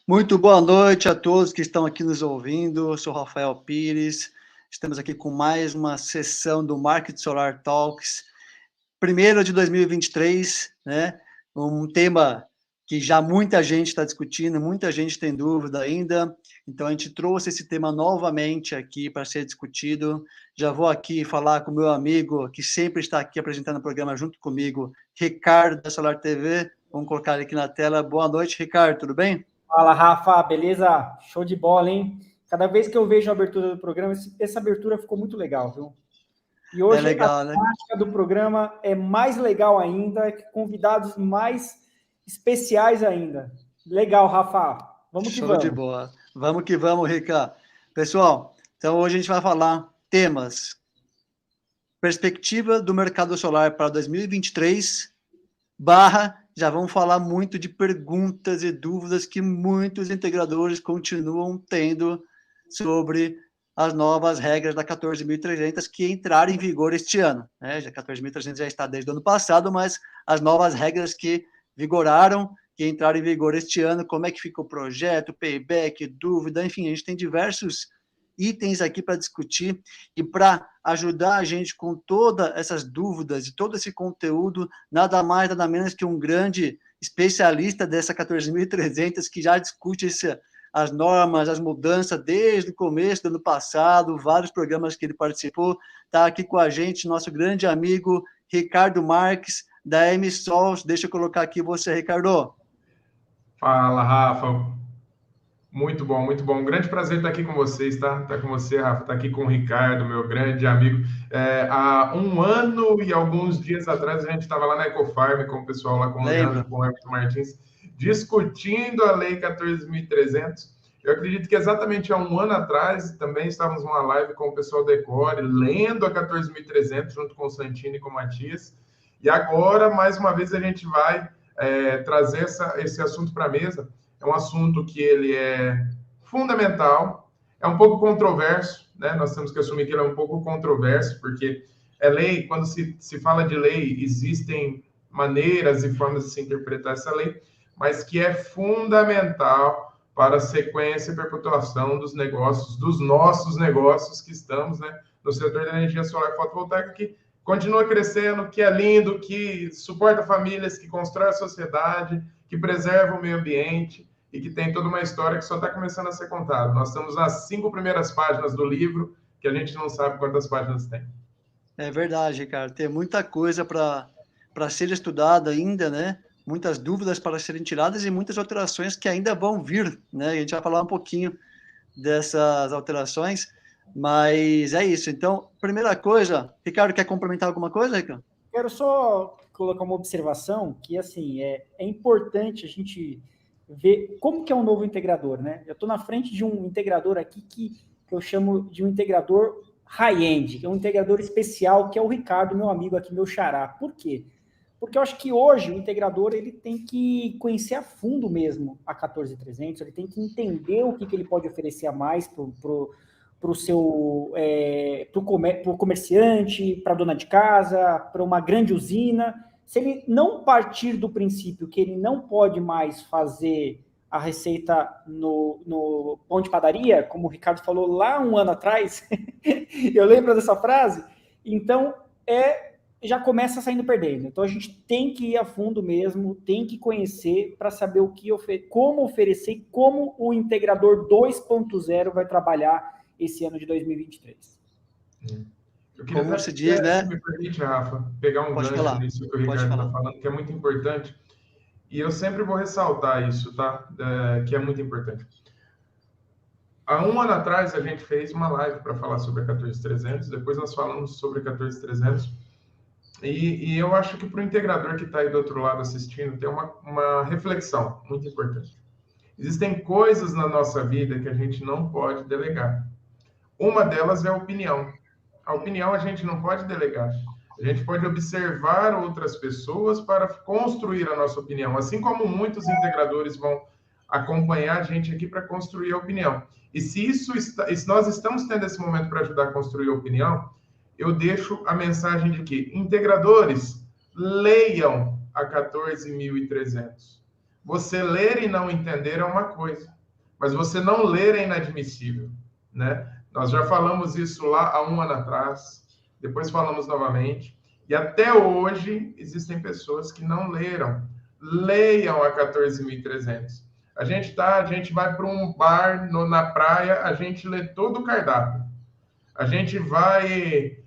Muito boa noite a todos que estão aqui nos ouvindo. Eu sou Rafael Pires. Estamos aqui com mais uma sessão do Market Solar Talks, primeiro de 2023, né? Um tema que já muita gente está discutindo, muita gente tem dúvida ainda. Então, a gente trouxe esse tema novamente aqui para ser discutido. Já vou aqui falar com o meu amigo, que sempre está aqui apresentando o programa junto comigo, Ricardo, da Solar TV. Vamos colocar ele aqui na tela. Boa noite, Ricardo, tudo bem? Fala, Rafa, beleza? Show de bola, hein? Cada vez que eu vejo a abertura do programa, essa abertura ficou muito legal, viu? E hoje legal, a né? temática do programa é mais legal ainda, convidados mais especiais ainda. Legal, Rafa. Vamos que vamos. Show de bola. Vamos que vamos, Rica. Pessoal, então hoje a gente vai falar temas. Perspectiva do mercado solar para 2023, já vamos falar muito de perguntas e dúvidas que muitos integradores continuam tendo sobre as novas regras da 14.300 que entraram em vigor este ano. Né? A 14.300 já está desde o ano passado, mas as novas regras que vigoraram, que entraram em vigor este ano, como é que fica o projeto, payback, dúvida, enfim, a gente tem diversos itens aqui para discutir e para ajudar a gente com todas essas dúvidas e todo esse conteúdo, nada mais, nada menos que um grande especialista dessa 14.300 que já discute as normas, as mudanças desde o começo do ano passado, vários programas que ele participou, está aqui com a gente, nosso grande amigo Ricardo Marques, da MSols. Deixa eu colocar aqui você, Ricardo. Fala, Rafa. Muito bom, muito bom. Um grande prazer estar aqui com vocês, tá? Estar com você, Rafa, estar aqui com o Ricardo, meu grande amigo. Há um ano e alguns dias atrás, a gente estava lá na Ecofarm com o pessoal lá, com o Leandro, com o Everton Martins, discutindo a Lei 14.300. Eu acredito que exatamente há um ano atrás, também estávamos numa live com o pessoal da Ecore, lendo a 14.300, junto com o Santini e com o Matias. E agora, mais uma vez, a gente vai trazer esse assunto para a mesa. É um assunto que ele é fundamental, é um pouco controverso, né? Nós temos que assumir que ele é um pouco controverso, porque é lei, quando se fala de lei, existem maneiras e formas de se interpretar essa lei, mas que é fundamental para a sequência e perpetuação dos negócios, dos nossos negócios que estamos, né, no setor da energia solar fotovoltaica, que continua crescendo, que é lindo, que suporta famílias, que constrói a sociedade, que preserva o meio ambiente e que tem toda uma história que só está começando a ser contada. Nós estamos nas 5 primeiras páginas do livro, que a gente não sabe quantas páginas tem. É verdade, Ricardo. Tem muita coisa para ser estudada ainda, né? Muitas dúvidas para serem tiradas e muitas alterações que ainda vão vir, né? A gente vai falar um pouquinho dessas alterações, mas é isso. Então, primeira coisa, Ricardo, quer complementar alguma coisa, Ricardo? Quero só colocar uma observação que, assim, é importante a gente ver como que é um novo integrador, né? Eu estou na frente de um integrador aqui que eu chamo de um integrador high-end, que é um integrador especial, que é o Ricardo, meu amigo aqui, meu xará. Por quê? Porque eu acho que hoje o integrador ele tem que conhecer a fundo mesmo a 14.300, ele tem que entender o que ele pode oferecer a mais para o seu pro comerciante, para a dona de casa, para uma grande usina. Se ele não partir do princípio que ele não pode mais fazer a receita no pão de padaria, como o Ricardo falou lá um ano atrás, eu lembro dessa frase, então já começa saindo perdendo. Então a gente tem que ir a fundo mesmo, tem que conhecer para saber como oferecer, como o integrador 2.0 vai trabalhar esse ano de 2023. Como se diz, né? Se me permite, Rafa, pegar um gancho nisso que o Ricardo está falando, que é muito importante. E eu sempre vou ressaltar isso, tá? Que é muito importante. Há um ano atrás, a gente fez uma live para falar sobre a 14.300, depois nós falamos sobre a 14.300, e eu acho que para o integrador que está aí do outro lado assistindo, tem uma reflexão muito importante. Existem coisas na nossa vida que a gente não pode delegar. Uma delas é a opinião. A opinião a gente não pode delegar. A gente pode observar outras pessoas para construir a nossa opinião, assim como muitos integradores vão acompanhar a gente aqui para construir a opinião. E se nós estamos tendo esse momento para ajudar a construir a opinião, eu deixo a mensagem de que integradores leiam a 14.300. Você ler e não entender é uma coisa. mas você não ler é inadmissível, né? Nós já falamos isso lá há um ano atrás, depois falamos novamente, e até hoje existem pessoas que não leram. Leiam a 14.300. A gente vai para um bar na praia, a gente lê todo o cardápio. A gente vai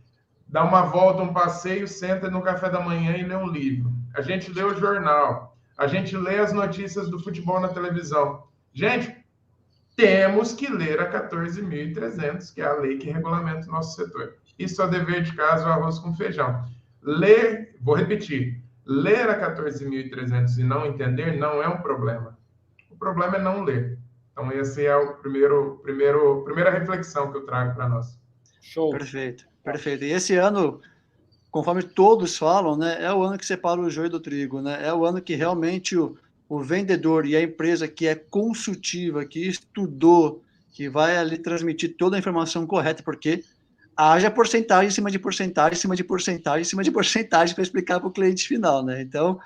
dar uma volta, um passeio, senta no café da manhã e lê um livro. A gente lê o jornal. A gente lê as notícias do futebol na televisão. Gente, temos que ler a 14.300, que é a lei que regulamenta o nosso setor. Isso é dever de casa, o arroz com feijão. Ler, vou repetir, ler a 14.300 e não entender não é um problema. O problema é não ler. Então, esse é o primeira reflexão que eu trago para nós. Show. Perfeito, perfeito. E esse ano, conforme todos falam, né, é o ano que separa o joio do trigo, né? É o ano que realmente o vendedor e a empresa que é consultiva, que estudou, que vai ali transmitir toda a informação correta, porque haja porcentagem em cima de porcentagem, em cima de porcentagem, em cima de porcentagem para explicar para o cliente final, né? Então,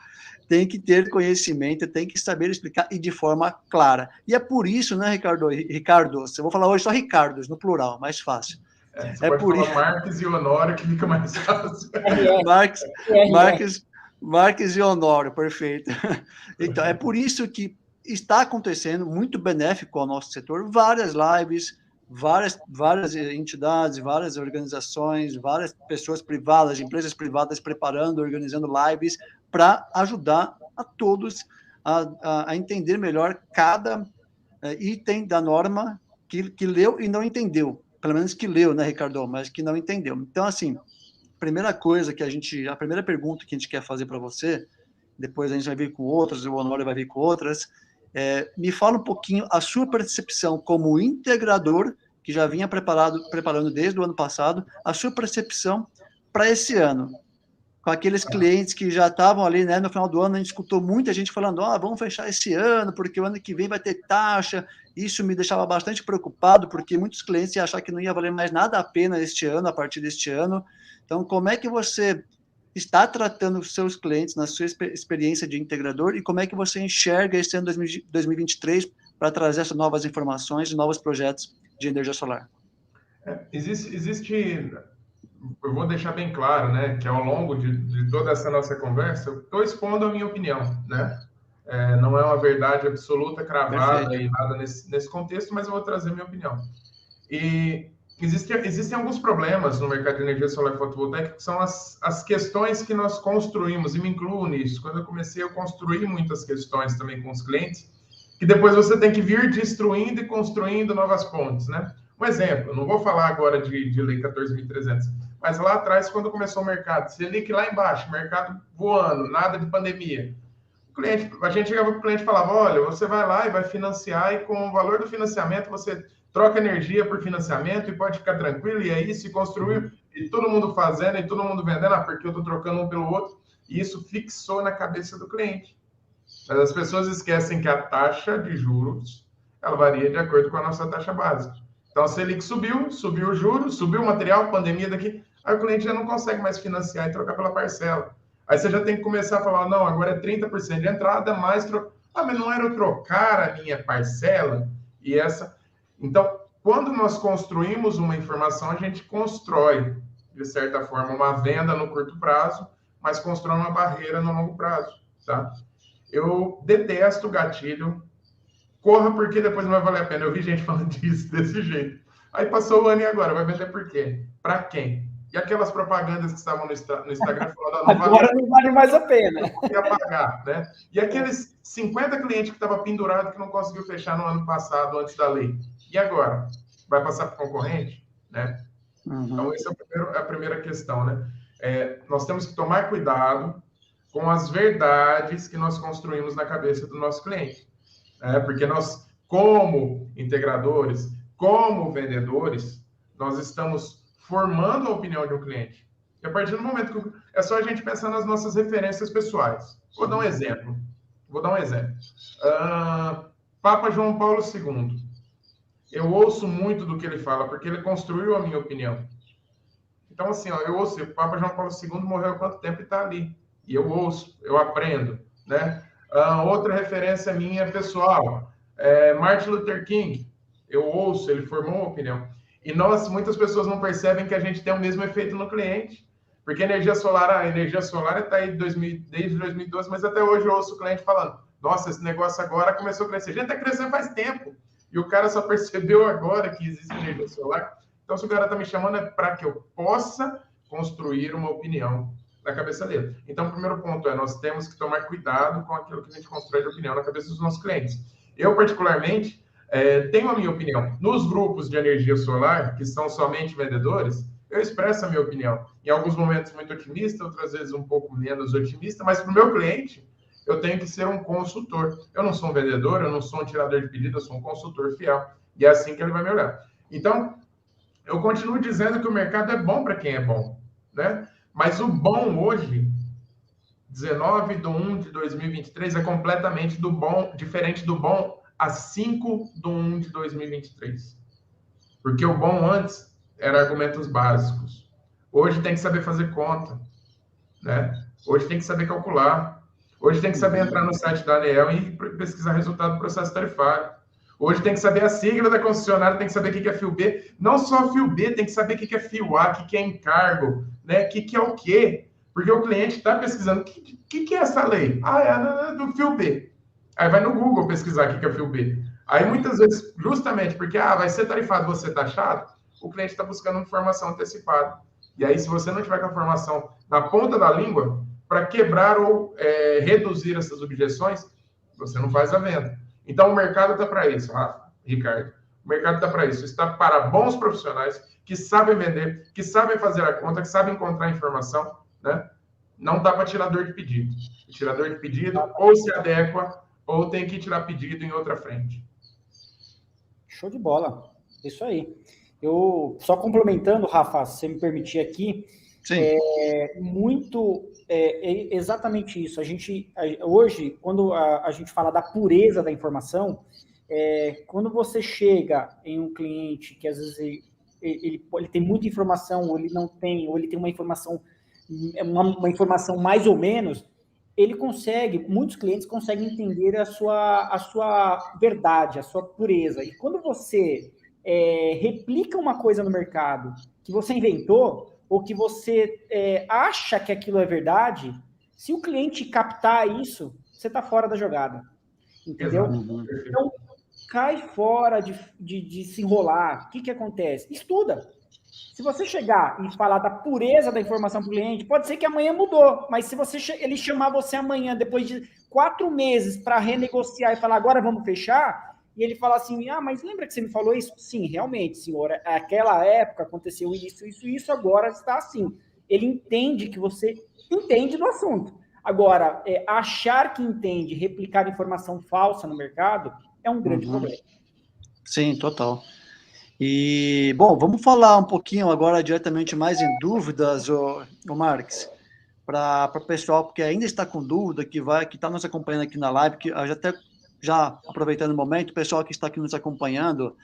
tem que ter conhecimento, tem que saber explicar e de forma clara. E é por isso, né, Ricardo, eu vou falar hoje só Ricardos, no plural, mais fácil. Você pode falar isso. Marques e Honório, que fica mais fácil. Marques e Honório, perfeito. Então, é por isso que está acontecendo, muito benéfico ao nosso setor, várias lives, várias entidades, várias organizações, várias pessoas privadas, empresas privadas preparando, organizando lives para ajudar a todos a entender melhor cada item da norma que leu e não entendeu. Pelo menos que leu, né, Ricardo, mas que não entendeu. Então, assim, a primeira pergunta que a gente quer fazer para você, depois a gente vai vir com outras, o Honório vai vir com outras, me fala um pouquinho a sua percepção como integrador, que já vinha preparando desde o ano passado, a sua percepção para esse ano, com aqueles clientes que já estavam ali, né, no final do ano, a gente escutou muita gente falando, vamos fechar esse ano, porque o ano que vem vai ter taxa. Isso me deixava bastante preocupado, porque muitos clientes iam achar que não ia valer mais nada a pena este ano, a partir deste ano. Então, como é que você está tratando os seus clientes na sua experiência de integrador e como é que você enxerga esse ano 2023 para trazer essas novas informações e novos projetos de energia solar? Existe, eu vou deixar bem claro, né, que ao longo de toda essa nossa conversa, eu estou expondo a minha opinião, né? Não é uma verdade absoluta, cravada Perfeito. e nada nesse contexto, mas eu vou trazer minha opinião. E existem alguns problemas no mercado de energia solar fotovoltaica, que são as questões que nós construímos, e me incluo nisso. Quando eu comecei, eu construí muitas questões também com os clientes, que depois você tem que vir destruindo e construindo novas pontes, né? Um exemplo, não vou falar agora de Lei 14.300, mas lá atrás, quando começou o mercado, Selic lá embaixo, mercado voando, nada de pandemia. A gente chegava para o cliente e falava, olha, você vai lá e vai financiar, e com o valor do financiamento, você troca energia por financiamento e pode ficar tranquilo, e é isso, e construir, e todo mundo fazendo, e todo mundo vendendo, porque eu estou trocando um pelo outro, e isso fixou na cabeça do cliente. Mas as pessoas esquecem que a taxa de juros, ela varia de acordo com a nossa taxa básica. Então, a Selic subiu o juros, subiu o material, pandemia daqui, aí o cliente já não consegue mais financiar e trocar pela parcela. Aí você já tem que começar a falar, não, agora é 30% de entrada, mais... mas não era eu trocar a minha parcela? E essa... Então, quando nós construímos uma informação, a gente constrói, de certa forma, uma venda no curto prazo, mas constrói uma barreira no longo prazo, tá? Eu detesto gatilho. Corra porque depois não vai valer a pena. Eu vi gente falando disso, desse jeito. Aí passou o ano e agora? Vai vender por quê? Para quem? E aquelas propagandas que estavam no Instagram falando... Agora não vale mais a pena. Ia pagar, né? E aqueles 50 clientes que estavam pendurados que não conseguiu fechar no ano passado, antes da lei. E agora? Vai passar para o concorrente? Né? Então, essa é a primeira questão, né? Nós temos que tomar cuidado com as verdades que nós construímos na cabeça do nosso cliente. Porque nós, como integradores, como vendedores, nós estamos formando a opinião de um cliente. E a partir do momento que... É só a gente pensar nas nossas referências pessoais. Vou dar um exemplo. Papa João Paulo II. Eu ouço muito do que ele fala, porque ele construiu a minha opinião. Então, assim, eu ouço, o Papa João Paulo II morreu há quanto tempo e está ali. E eu ouço, eu aprendo, né? Outra referência minha pessoal, Martin Luther King, eu ouço, ele formou uma opinião. E muitas pessoas não percebem que a gente tem o mesmo efeito no cliente. Porque a energia solar está aí desde 2012, mas até hoje eu ouço o cliente falando, nossa, esse negócio agora começou a crescer. A gente está crescendo faz tempo. E o cara só percebeu agora que existe energia solar. Então, se o cara está me chamando, é para que eu possa construir uma opinião na cabeça dele. Então, o primeiro ponto nós temos que tomar cuidado com aquilo que a gente constrói de opinião na cabeça dos nossos clientes. Eu, particularmente, tenho a minha opinião. Nos grupos de energia solar, que são somente vendedores, eu expresso a minha opinião. Em alguns momentos muito otimista, outras vezes um pouco menos otimista, mas para o meu cliente, eu tenho que ser um consultor. Eu não sou um vendedor, eu não sou um tirador de pedido, eu sou um consultor fiel. E é assim que ele vai me olhar. Então, eu continuo dizendo que o mercado é bom para quem é bom, né? Mas o bom hoje, 19/1/2023, é completamente do bom, diferente do bom a 5/1/2023. Porque o bom antes era argumentos básicos. Hoje tem que saber fazer conta, né? Hoje tem que saber calcular. Hoje tem que saber entrar no site da ANEEL e pesquisar resultado do processo tarifário. Hoje tem que saber a sigla da concessionária, tem que saber o que é fio B. Não só fio B, tem que saber o que é fio A, o que é encargo, né? O que é o quê? Porque o cliente está pesquisando. O que é essa lei? É do fio B. Aí vai no Google pesquisar o que é fio B. Aí muitas vezes, justamente porque vai ser tarifado, você taxado, o cliente está buscando informação antecipada. E aí, se você não tiver com a informação na ponta da língua, para quebrar ou reduzir essas objeções, você não faz a venda. Então, o mercado está para isso, Rafa, Ricardo. O mercado está para isso. Está para bons profissionais que sabem vender, que sabem fazer a conta, que sabem encontrar informação, né? Não dá para tirador de pedido. O tirador de pedido ou se adequa ou tem que tirar pedido em outra frente. Show de bola. Isso aí. Eu, só complementando, Rafa, se você me permitir aqui, Sim. Exatamente isso. Hoje, quando a gente fala da pureza da informação, quando você chega em um cliente que às vezes ele tem muita informação, ou ele não tem, ou ele tem uma informação mais ou menos, muitos clientes conseguem entender a sua verdade, a sua pureza. E quando você replica uma coisa no mercado que você inventou, ou que você acha que aquilo é verdade, se o cliente captar isso, você está fora da jogada. Entendeu? Então, cai fora de se enrolar. O que acontece? Estuda. Se você chegar e falar da pureza da informação para o cliente, pode ser que amanhã mudou, mas se ele chamar você amanhã, depois de 4 meses, para renegociar e falar, agora vamos fechar, e ele falar assim, mas lembra que você me falou isso? Sim, realmente, senhora, naquela época aconteceu isso, agora está assim. Ele entende que você entende do assunto. Agora, achar que entende, replicar informação falsa no mercado, é um grande problema. Sim, total. E, bom, vamos falar um pouquinho agora diretamente mais em dúvidas, o Marques, para o pessoal que ainda está com dúvida, que está nos acompanhando aqui na live, que já aproveitando o momento, o pessoal que está aqui nos acompanhando,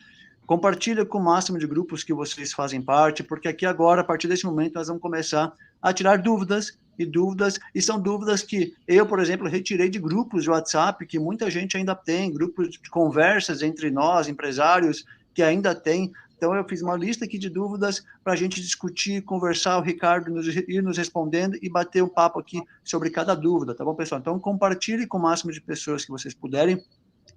compartilha com o máximo de grupos que vocês fazem parte, porque aqui agora, a partir desse momento, nós vamos começar a tirar dúvidas, e são dúvidas que eu, por exemplo, retirei de grupos de WhatsApp, que muita gente ainda tem, grupos de conversas entre nós, empresários, que ainda tem. Então, eu fiz uma lista aqui de dúvidas para a gente discutir, conversar, o Ricardo ir nos respondendo e bater um papo aqui sobre cada dúvida, tá bom, pessoal? Então, compartilhe com o máximo de pessoas que vocês puderem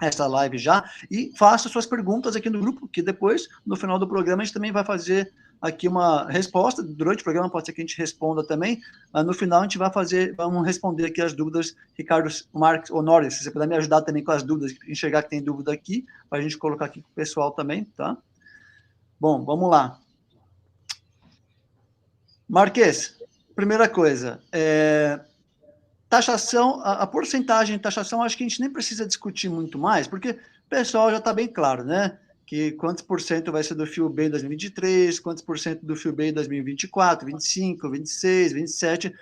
essa live já e faça suas perguntas aqui no grupo, que depois, no final do programa, a gente também vai fazer aqui uma resposta. Durante o programa pode ser que a gente responda também, mas no final a gente vamos responder aqui as dúvidas. Ricardo, Marques, Honório, se você puder me ajudar também com as dúvidas, enxergar que tem dúvida aqui, para a gente colocar aqui com o pessoal também, tá? Bom, vamos lá. Marques, primeira coisa, taxação, a porcentagem de taxação, acho que a gente nem precisa discutir muito mais, porque o pessoal já está bem claro, né? Que quantos por cento vai ser do fio B em 2023, quantos por cento do fio B em 2024, 25, 26, 27,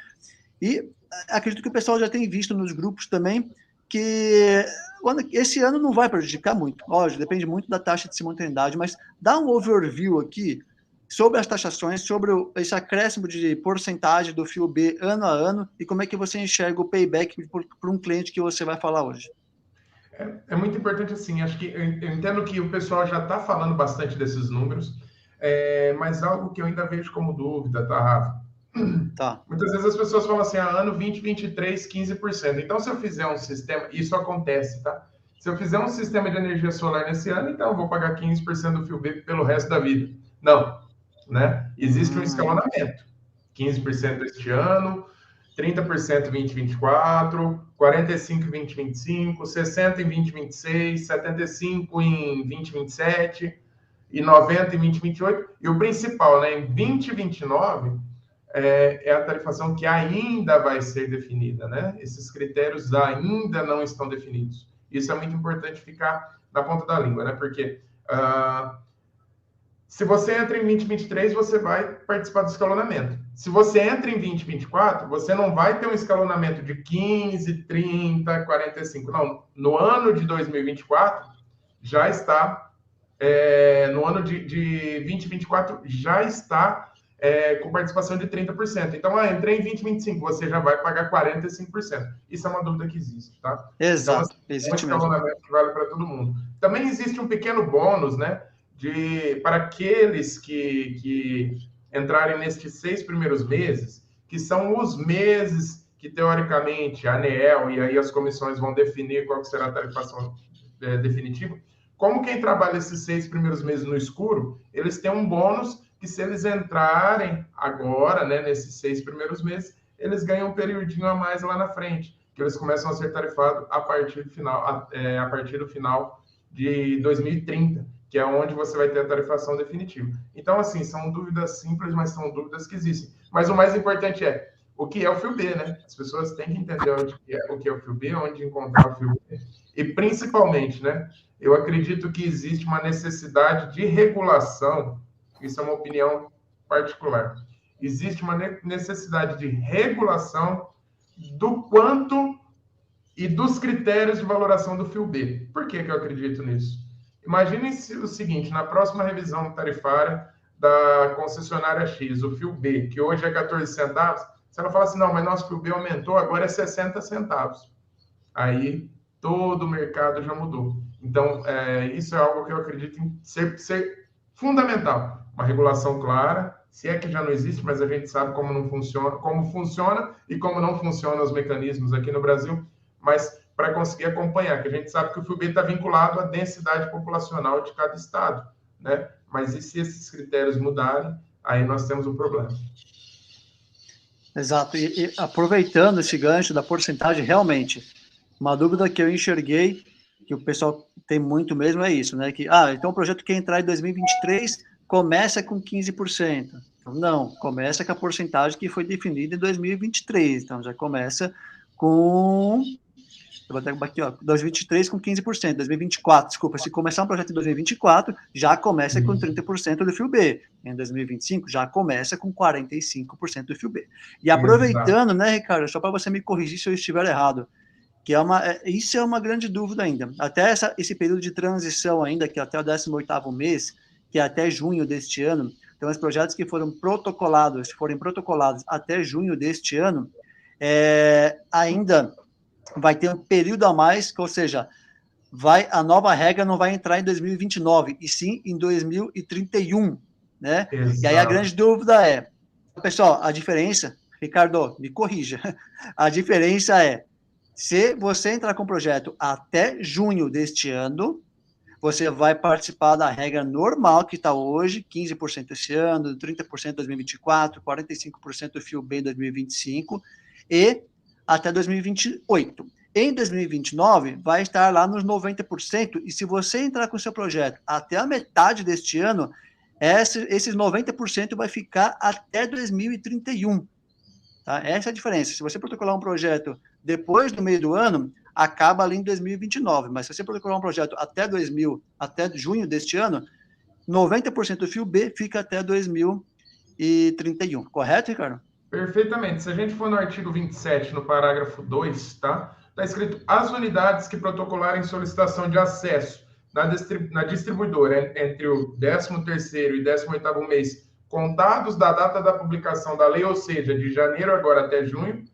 e acredito que o pessoal já tem visto nos grupos também que esse ano não vai prejudicar muito, lógico, depende muito da taxa de simultaneidade, mas dá um overview aqui sobre as taxações, sobre esse acréscimo de porcentagem do fio B ano a ano, e como é que você enxerga o payback para um cliente que você vai falar hoje. É muito importante, assim, acho que eu entendo que o pessoal já está falando bastante desses números, mas algo que eu ainda vejo como dúvida, tá, Rafa? Tá. Muitas vezes as pessoas falam assim, ano 2023, 15%. Então, se eu fizer um sistema, isso acontece, tá? Se eu fizer um sistema de energia solar nesse ano, então eu vou pagar 15% do FIOB pelo resto da vida. Não, né? Existe um escalonamento. 15% este ano, 30% em 2024, 45% em 2025, 60% em 2026, 75% em 2027 e 90% em 2028. E o principal, né, em 2029, é a tarifação que ainda vai ser definida, né? Esses critérios ainda não estão definidos. Isso é muito importante ficar na ponta da língua, né? Porque se você entra em 2023, você vai participar do escalonamento. Se você entra em 2024, você não vai ter um escalonamento de 15, 30, 45. Não, no ano de 2024 já está, no ano de 2024 já está com participação de 30%. Então, entrei em 2025, você já vai pagar 45%. Isso é uma dúvida que existe, tá? Exato, então, existe um escalonamento que vale para todo mundo. Também existe um pequeno bônus, né? Para aqueles que entrarem nestes 6 primeiros meses, que são os meses que, teoricamente, a ANEEL e aí as comissões vão definir qual será a tarifação definitiva. Como quem trabalha esses 6 primeiros meses no escuro, eles têm um bônus que, se eles entrarem agora, né, nesses 6 primeiros meses, eles ganham um periodinho a mais lá na frente, que eles começam a ser tarifados a partir do final de 2030, que é onde você vai ter a tarifação definitiva. Então, assim, são dúvidas simples, mas são dúvidas que existem. Mas o mais importante é o que é o FIOB, né? As pessoas têm que entender o que é o FIOB, onde encontrar o FIOB, e principalmente, né? Eu acredito que existe uma necessidade de regulação, isso é uma opinião particular. Existe uma necessidade de regulação do quanto e dos critérios de valoração do FIOB. Por que eu acredito nisso? Imaginem o seguinte, na próxima revisão tarifária da concessionária X, o FIOB, que hoje é 14 centavos, você não fala assim, não, mas nosso FIOB aumentou, agora é 60 centavos. Aí todo o mercado já mudou. Então, isso é algo que eu acredito em ser fundamental. Uma regulação clara, se é que já não existe, mas a gente sabe como funciona e como não funcionam os mecanismos aqui no Brasil, mas para conseguir acompanhar, que a gente sabe que o FIOB está vinculado à densidade populacional de cada estado, né? Mas e se esses critérios mudarem, aí nós temos um problema. Exato. E aproveitando esse gancho da porcentagem, realmente, uma dúvida que eu enxerguei, que o pessoal tem muito mesmo, é isso, né? Que, então o projeto que entrar em 2023 começa com 15%. Então, não, começa com a porcentagem que foi definida em 2023. Então, já começa com... Eu vou até aqui, 2023 com 15%, 2024, desculpa, se começar um projeto em 2024, já começa com 30% do FIOB. Em 2025, já começa com 45% do FIOB. E aproveitando, né, Ricardo, só para você me corrigir se eu estiver errado, que isso é uma grande dúvida ainda. Até esse período de transição ainda, que é até o 18º mês, que é até junho deste ano, então os projetos que forem protocolados até junho deste ano, ainda vai ter um período a mais, ou seja, a nova regra não vai entrar em 2029, e sim em 2031, né? Exato. E aí a grande dúvida é, pessoal, a diferença, Ricardo, me corrija, a diferença é, se você entrar com o projeto até junho deste ano, você vai participar da regra normal que está hoje, 15% esse ano, 30% em 2024, 45% do FIOB em 2025, e até 2028. Em 2029, vai estar lá nos 90%, e se você entrar com o seu projeto até a metade deste ano, esses 90% vai ficar até 2031. Tá? Essa é a diferença. Se você protocolar um projeto depois do meio do ano, acaba ali em 2029, mas se você protocolar um projeto até junho deste ano, 90% do FIOB fica até 2031. Correto, Ricardo? Perfeitamente. Se a gente for no artigo 27, no parágrafo 2, tá? Está escrito, as unidades que protocolarem solicitação de acesso na distribuidora entre o 13º e 18º mês, contados da data da publicação da lei, ou seja, de janeiro agora até junho,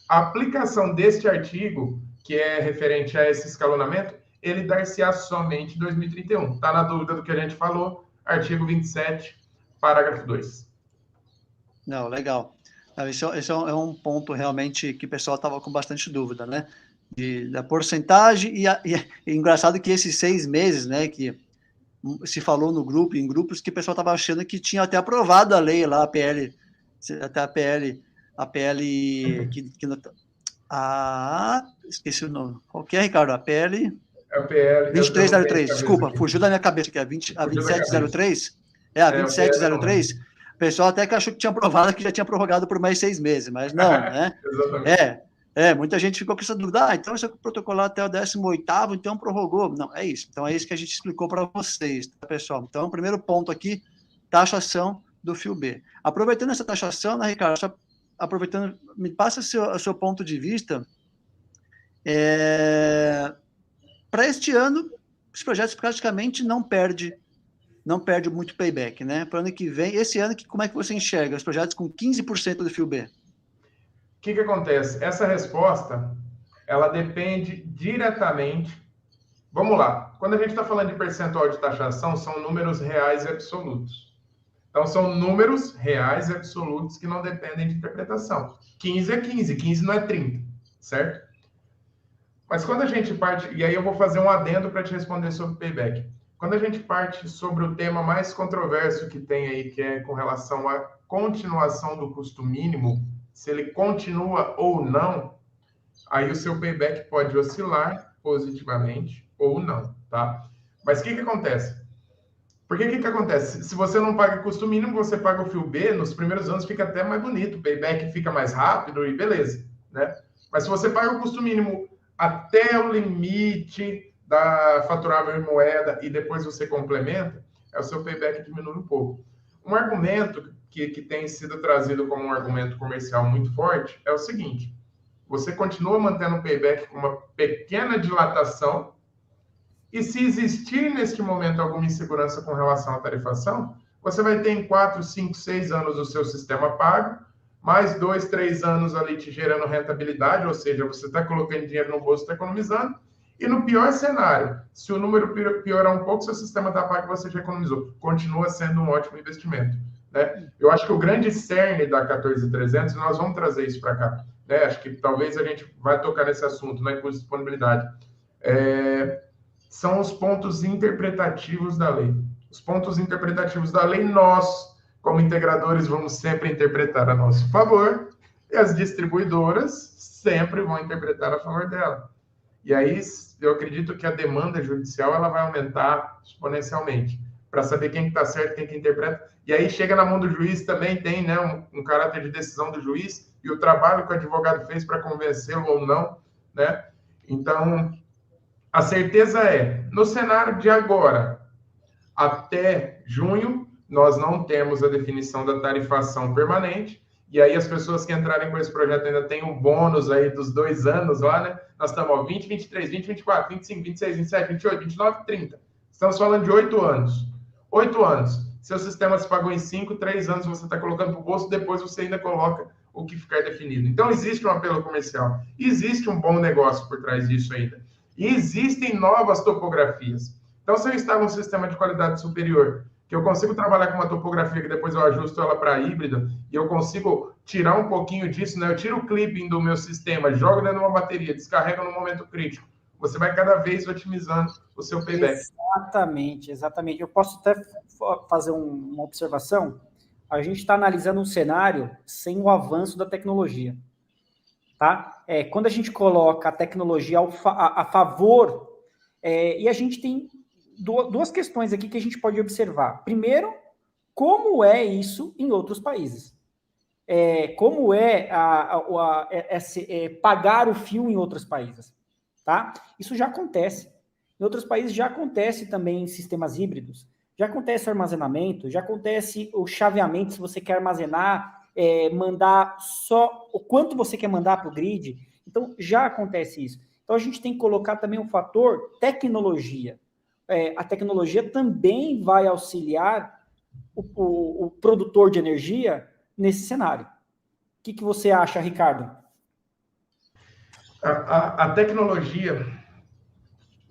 a aplicação deste artigo, que é referente a esse escalonamento, ele dar-se-á somente em 2031. Está na dúvida do que a gente falou? Artigo 27, parágrafo 2. Não, legal. Não, esse é um ponto realmente que o pessoal estava com bastante dúvida, né? Da porcentagem e engraçado que esses 6 meses, né, que se falou no grupo, em grupos, que o pessoal estava achando que tinha até aprovado a lei lá, a PL, até a PL esqueci o nome. Qual que é, Ricardo? A PL É o PL, eu não tenho 2303, cabeça desculpa, aqui. fugiu da minha cabeça, que é a Fugiu da cabeça. 2703. É, a É, o 2703. O pessoal até que achou que tinha aprovado, que já tinha prorrogado por mais 6 meses, mas não, né? Exatamente. Muita gente ficou com essa dúvida. Então isso é protocolar até o 18º, então prorrogou. Não, é isso. Então é isso que a gente explicou para vocês, tá, pessoal? Então, o primeiro ponto aqui, taxação do fio B. Aproveitando essa taxação, né, Ricardo, só aproveitando, me passa o seu ponto de vista. Para este ano, os projetos praticamente não perde muito payback, né? Para o ano que vem, esse ano, como é que você enxerga os projetos com 15% do fio B? O que acontece? Essa resposta, ela depende diretamente. Vamos lá. Quando a gente está falando de percentual de taxação, são números reais e absolutos. Então, são números reais e absolutos que não dependem de interpretação. 15 é 15, 15 não é 30, certo? Mas quando a gente parte, e aí eu vou fazer um adendo para te responder sobre payback. Quando a gente parte sobre o tema mais controverso que tem aí, que é com relação à continuação do custo mínimo, se ele continua ou não, aí o seu payback pode oscilar positivamente ou não, tá? Mas o que acontece? Porque o que acontece? Se você não paga custo mínimo, você paga o fio B, nos primeiros anos fica até mais bonito, o payback fica mais rápido e beleza, né? Mas se você paga o custo mínimo até o limite da faturável em moeda e depois você complementa, o seu payback diminui um pouco. Um argumento que tem sido trazido como um argumento comercial muito forte é o seguinte: você continua mantendo o payback com uma pequena dilatação, e se existir neste momento alguma insegurança com relação à tarifação, você vai ter em 4, 5, 6 anos o seu sistema pago, mais 2, 3 anos ali te gerando rentabilidade, ou seja, você está colocando dinheiro no bolso, está economizando, e no pior cenário, se o número piorar um pouco, seu sistema está pago e você já economizou. Continua sendo um ótimo investimento, né? Eu acho que o grande cerne da 14300, nós vamos trazer isso para cá, né? Acho que talvez a gente vai tocar nesse assunto, na custo de disponibilidade. São os pontos interpretativos da lei. Os pontos interpretativos da lei, nós, como integradores, vamos sempre interpretar a nosso favor, e as distribuidoras sempre vão interpretar a favor dela. E aí, eu acredito que a demanda judicial ela vai aumentar exponencialmente, para saber quem está certo, quem que interpreta. E aí chega na mão do juiz também, tem, né, um caráter de decisão do juiz, e o trabalho que o advogado fez para convencê-lo ou não, né? Então, a certeza é, no cenário de agora, até junho, nós não temos a definição da tarifação permanente, e aí as pessoas que entrarem com esse projeto ainda têm um bônus aí dos 2 anos lá, né? Nós estamos, 20, 23, 20, 24, 25, 26, 27, 28, 29, 30. Estamos falando de 8 anos. 8 anos. Seu sistema se pagou em 5, 3 anos você está colocando para o bolso, depois você ainda coloca o que ficar definido. Então, existe um apelo comercial. Existe um bom negócio por trás disso ainda. E existem novas topografias. Então, se eu instalo um sistema de qualidade superior, que eu consigo trabalhar com uma topografia que depois eu ajusto ela para híbrida, e eu consigo tirar um pouquinho disso, né? Eu tiro o clipping do meu sistema, jogo dentro de uma bateria, descarrego no momento crítico. Você vai cada vez otimizando o seu payback. Exatamente. Eu posso até fazer uma observação? A gente está analisando um cenário sem o avanço da tecnologia. Tá? Quando a gente coloca a tecnologia a favor, e a gente tem duas questões aqui que a gente pode observar. Primeiro, como é isso em outros países? Como é pagar o fio em outros países? Tá? Isso já acontece. Em outros países já acontece também em sistemas híbridos. Já acontece o armazenamento, já acontece o chaveamento, se você quer armazenar, mandar só o quanto você quer mandar para o grid. Então, já acontece isso. Então, a gente tem que colocar também o fator tecnologia. A tecnologia também vai auxiliar o produtor de energia nesse cenário. O que você acha, Ricardo? A tecnologia,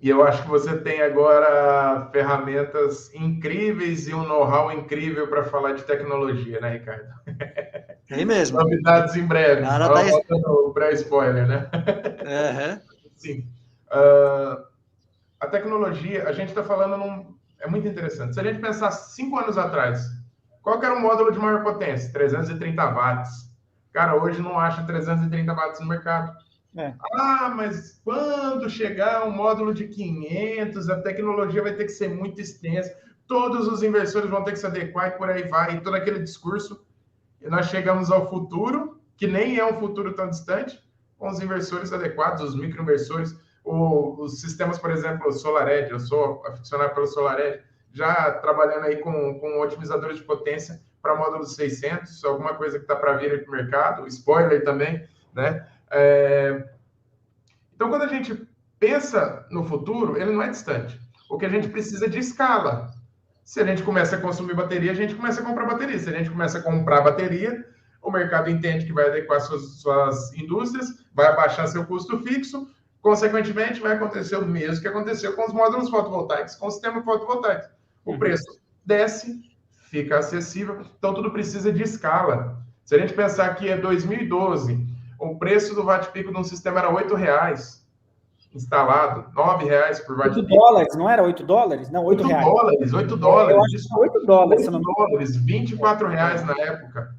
E eu acho que você tem agora ferramentas incríveis e um know-how incrível para falar de tecnologia, né, Ricardo? Tem mesmo. Novidades em breve. Cara, tá... O pré-spoiler, né? Sim. A tecnologia, a gente está falando é muito interessante. Se a gente pensar 5 anos atrás, qual que era o módulo de maior potência? 330 watts. Cara, hoje não acha 330 watts no mercado. Mas quando chegar um módulo de 500, a tecnologia vai ter que ser muito extensa, todos os inversores vão ter que se adequar e por aí vai, e todo aquele discurso. E nós chegamos ao futuro, que nem é um futuro tão distante, com os inversores adequados, os microinversores, os sistemas, por exemplo, o SolarEdge, eu sou aficionado pelo SolarEdge, já trabalhando aí com otimizadores de potência para módulos 600, alguma coisa que está para vir aí para o mercado, spoiler também, né? Então, quando a gente pensa no futuro, ele não é distante. O que a gente precisa é de escala. Se a gente começa a consumir bateria, a gente começa a comprar bateria. Se a gente começa a comprar bateria, o mercado entende que vai adequar suas indústrias, vai abaixar seu custo fixo, consequentemente, vai acontecer o mesmo que aconteceu com os módulos fotovoltaicos, com o sistema fotovoltaico. O preço desce, fica acessível, então tudo precisa de escala. Se a gente pensar que é 2012, o preço do watt-pico de um sistema era R$8 instalado, R$9 por watt-pico. $8, não era $8? Não, R$8. $8. Eu acho que $8. $8, R$24 na época.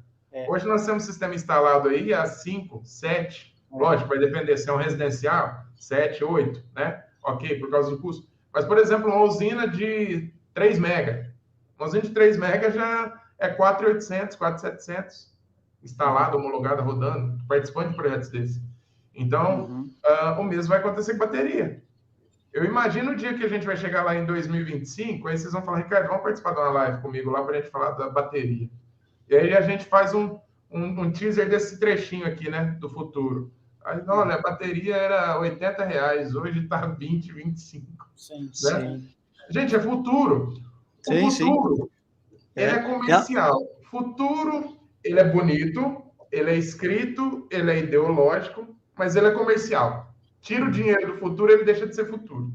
Hoje nós temos um sistema instalado aí a 5, 7. Lógico, vai depender se é um residencial, 7, 8, né? Ok, por causa do custo. Mas, por exemplo, uma usina de 3 mega. Uma usina de 3 mega já é 4.800, 4.700 instalada, homologada, rodando, participando de projetos desses. Então, o mesmo vai acontecer com bateria. Eu imagino o dia que a gente vai chegar lá em 2025, aí vocês vão falar, Ricardo, vamos participar de uma live comigo lá para a gente falar da bateria. E aí a gente faz um teaser desse trechinho aqui, né, do futuro. Aí, olha, a bateria era R$80, hoje está 20, 25. Sim, né? Gente, é futuro. O futuro, ele é comercial. Futuro, ele é bonito, ele é escrito, ele é ideológico, mas ele é comercial. Tira o dinheiro do futuro, ele deixa de ser futuro.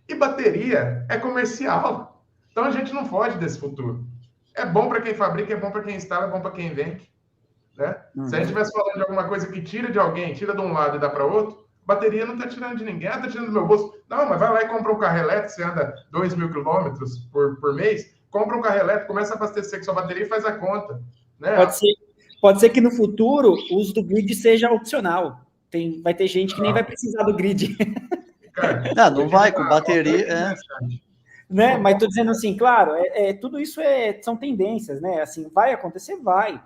E bateria é comercial. Então a gente não foge desse futuro. É bom para quem fabrica, é bom para quem instala, é bom para quem vende. Né? Se a gente estivesse falando de alguma coisa que tira de alguém, tira de um lado e dá para outro, bateria não está tirando de ninguém. Está tirando do meu bolso. Não, mas vai lá e compra um carro elétrico, você anda 2.000 quilômetros por mês, compra um carro elétrico, começa a abastecer com sua bateria e faz a conta. Né? Pode ser que no futuro o uso do grid seja opcional. Vai ter gente que nem vai precisar do grid. Cara, não vai, com bateria... Né? Mas estou dizendo assim, claro, tudo isso são tendências, né? Assim, vai acontecer, vai.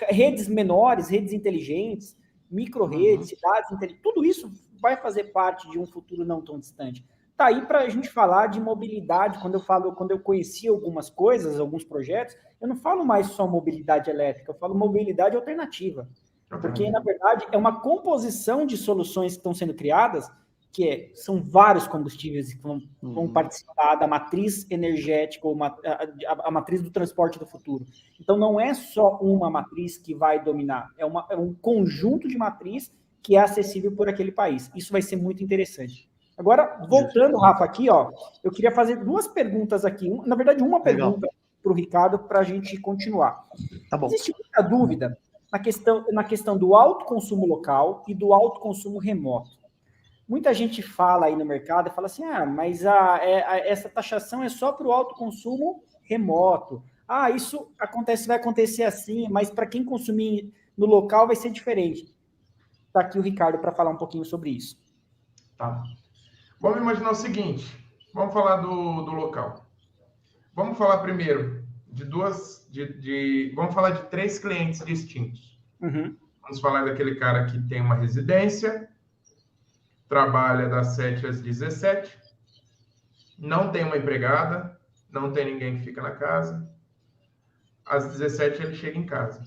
Redes menores, redes inteligentes, micro-redes, cidades inteligentes, tudo isso vai fazer parte de um futuro não tão distante. Tá aí para a gente falar de mobilidade. Quando eu conheci algumas coisas, alguns projetos, eu não falo mais só mobilidade elétrica, eu falo mobilidade alternativa. Porque, na verdade, é uma composição de soluções que estão sendo criadas, são vários combustíveis que vão participar da matriz energética, ou a matriz do transporte do futuro. Então, não é só uma matriz que vai dominar, é um conjunto de matriz que é acessível por aquele país. Isso vai ser muito interessante. Agora, voltando, Rafa, aqui, eu queria fazer 2 perguntas aqui. Na verdade, uma pergunta para o Ricardo, para a gente continuar. Tá bom. Existe muita dúvida na questão do alto consumo local e do alto consumo remoto. Muita gente fala aí no mercado e fala assim, mas essa taxação é só para o alto consumo remoto. Isso vai acontecer assim, mas para quem consumir no local vai ser diferente. Está aqui o Ricardo para falar um pouquinho sobre isso. Tá. Vamos imaginar o seguinte, vamos falar do local. Vamos falar primeiro vamos falar de 3 clientes distintos. Vamos falar daquele cara que tem uma residência, trabalha das 7 às 17, não tem uma empregada, não tem ninguém que fica na casa. Às 17 ele chega em casa.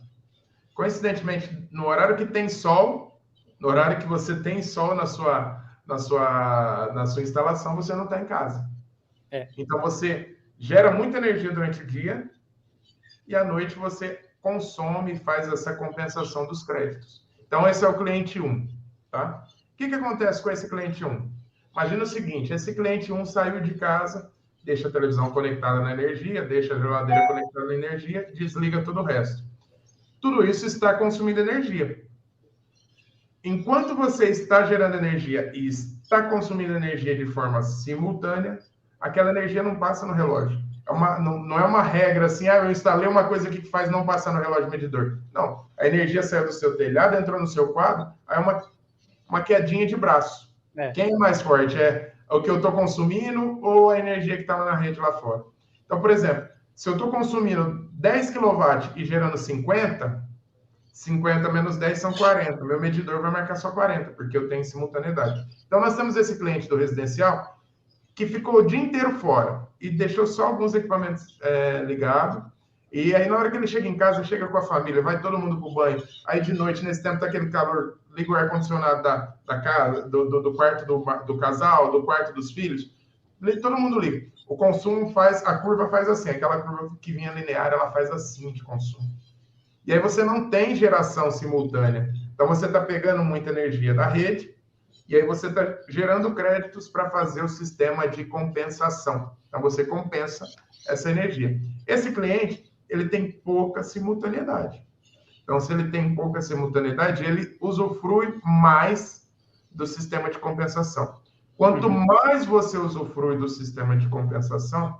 Coincidentemente, no horário que tem sol, no horário que você tem sol na sua instalação, você não está em casa. Então você gera muita energia durante o dia e à noite você consome e faz essa compensação dos créditos. Então esse é o cliente 1, tá? O que acontece com esse cliente 1? Imagina o seguinte, esse cliente 1 saiu de casa, deixa a televisão conectada na energia, deixa a geladeira conectada na energia, desliga todo o resto. Tudo isso está consumindo energia. Enquanto você está gerando energia e está consumindo energia de forma simultânea, aquela energia não passa no relógio. Não é uma regra assim, eu instalei uma coisa aqui que faz não passar no relógio medidor. Não, a energia saiu do seu telhado, entrou no seu quadro, aí é uma quedinha de braço. Quem é mais forte? É o que eu estou consumindo ou a energia que estava na rede lá fora? Então, por exemplo, se eu estou consumindo 10 kW e gerando 50 menos 10 são 40. Meu medidor vai marcar só 40, porque eu tenho simultaneidade. Então, nós temos esse cliente do residencial que ficou o dia inteiro fora e deixou só alguns equipamentos ligados. E aí, na hora que ele chega em casa, chega com a família, vai todo mundo pro banho. Aí, de noite, nesse tempo, tá aquele calor, liga o ar-condicionado da casa, do quarto do casal, do quarto dos filhos. Todo mundo liga. O consumo a curva faz assim, aquela curva que vinha linear, ela faz assim de consumo. E aí você não tem geração simultânea. Então, você está pegando muita energia da rede e aí você está gerando créditos para fazer o sistema de compensação. Então, você compensa essa energia. Esse cliente, ele tem pouca simultaneidade. Então, se ele tem pouca simultaneidade, ele usufrui mais do sistema de compensação. Quanto mais você usufrui do sistema de compensação,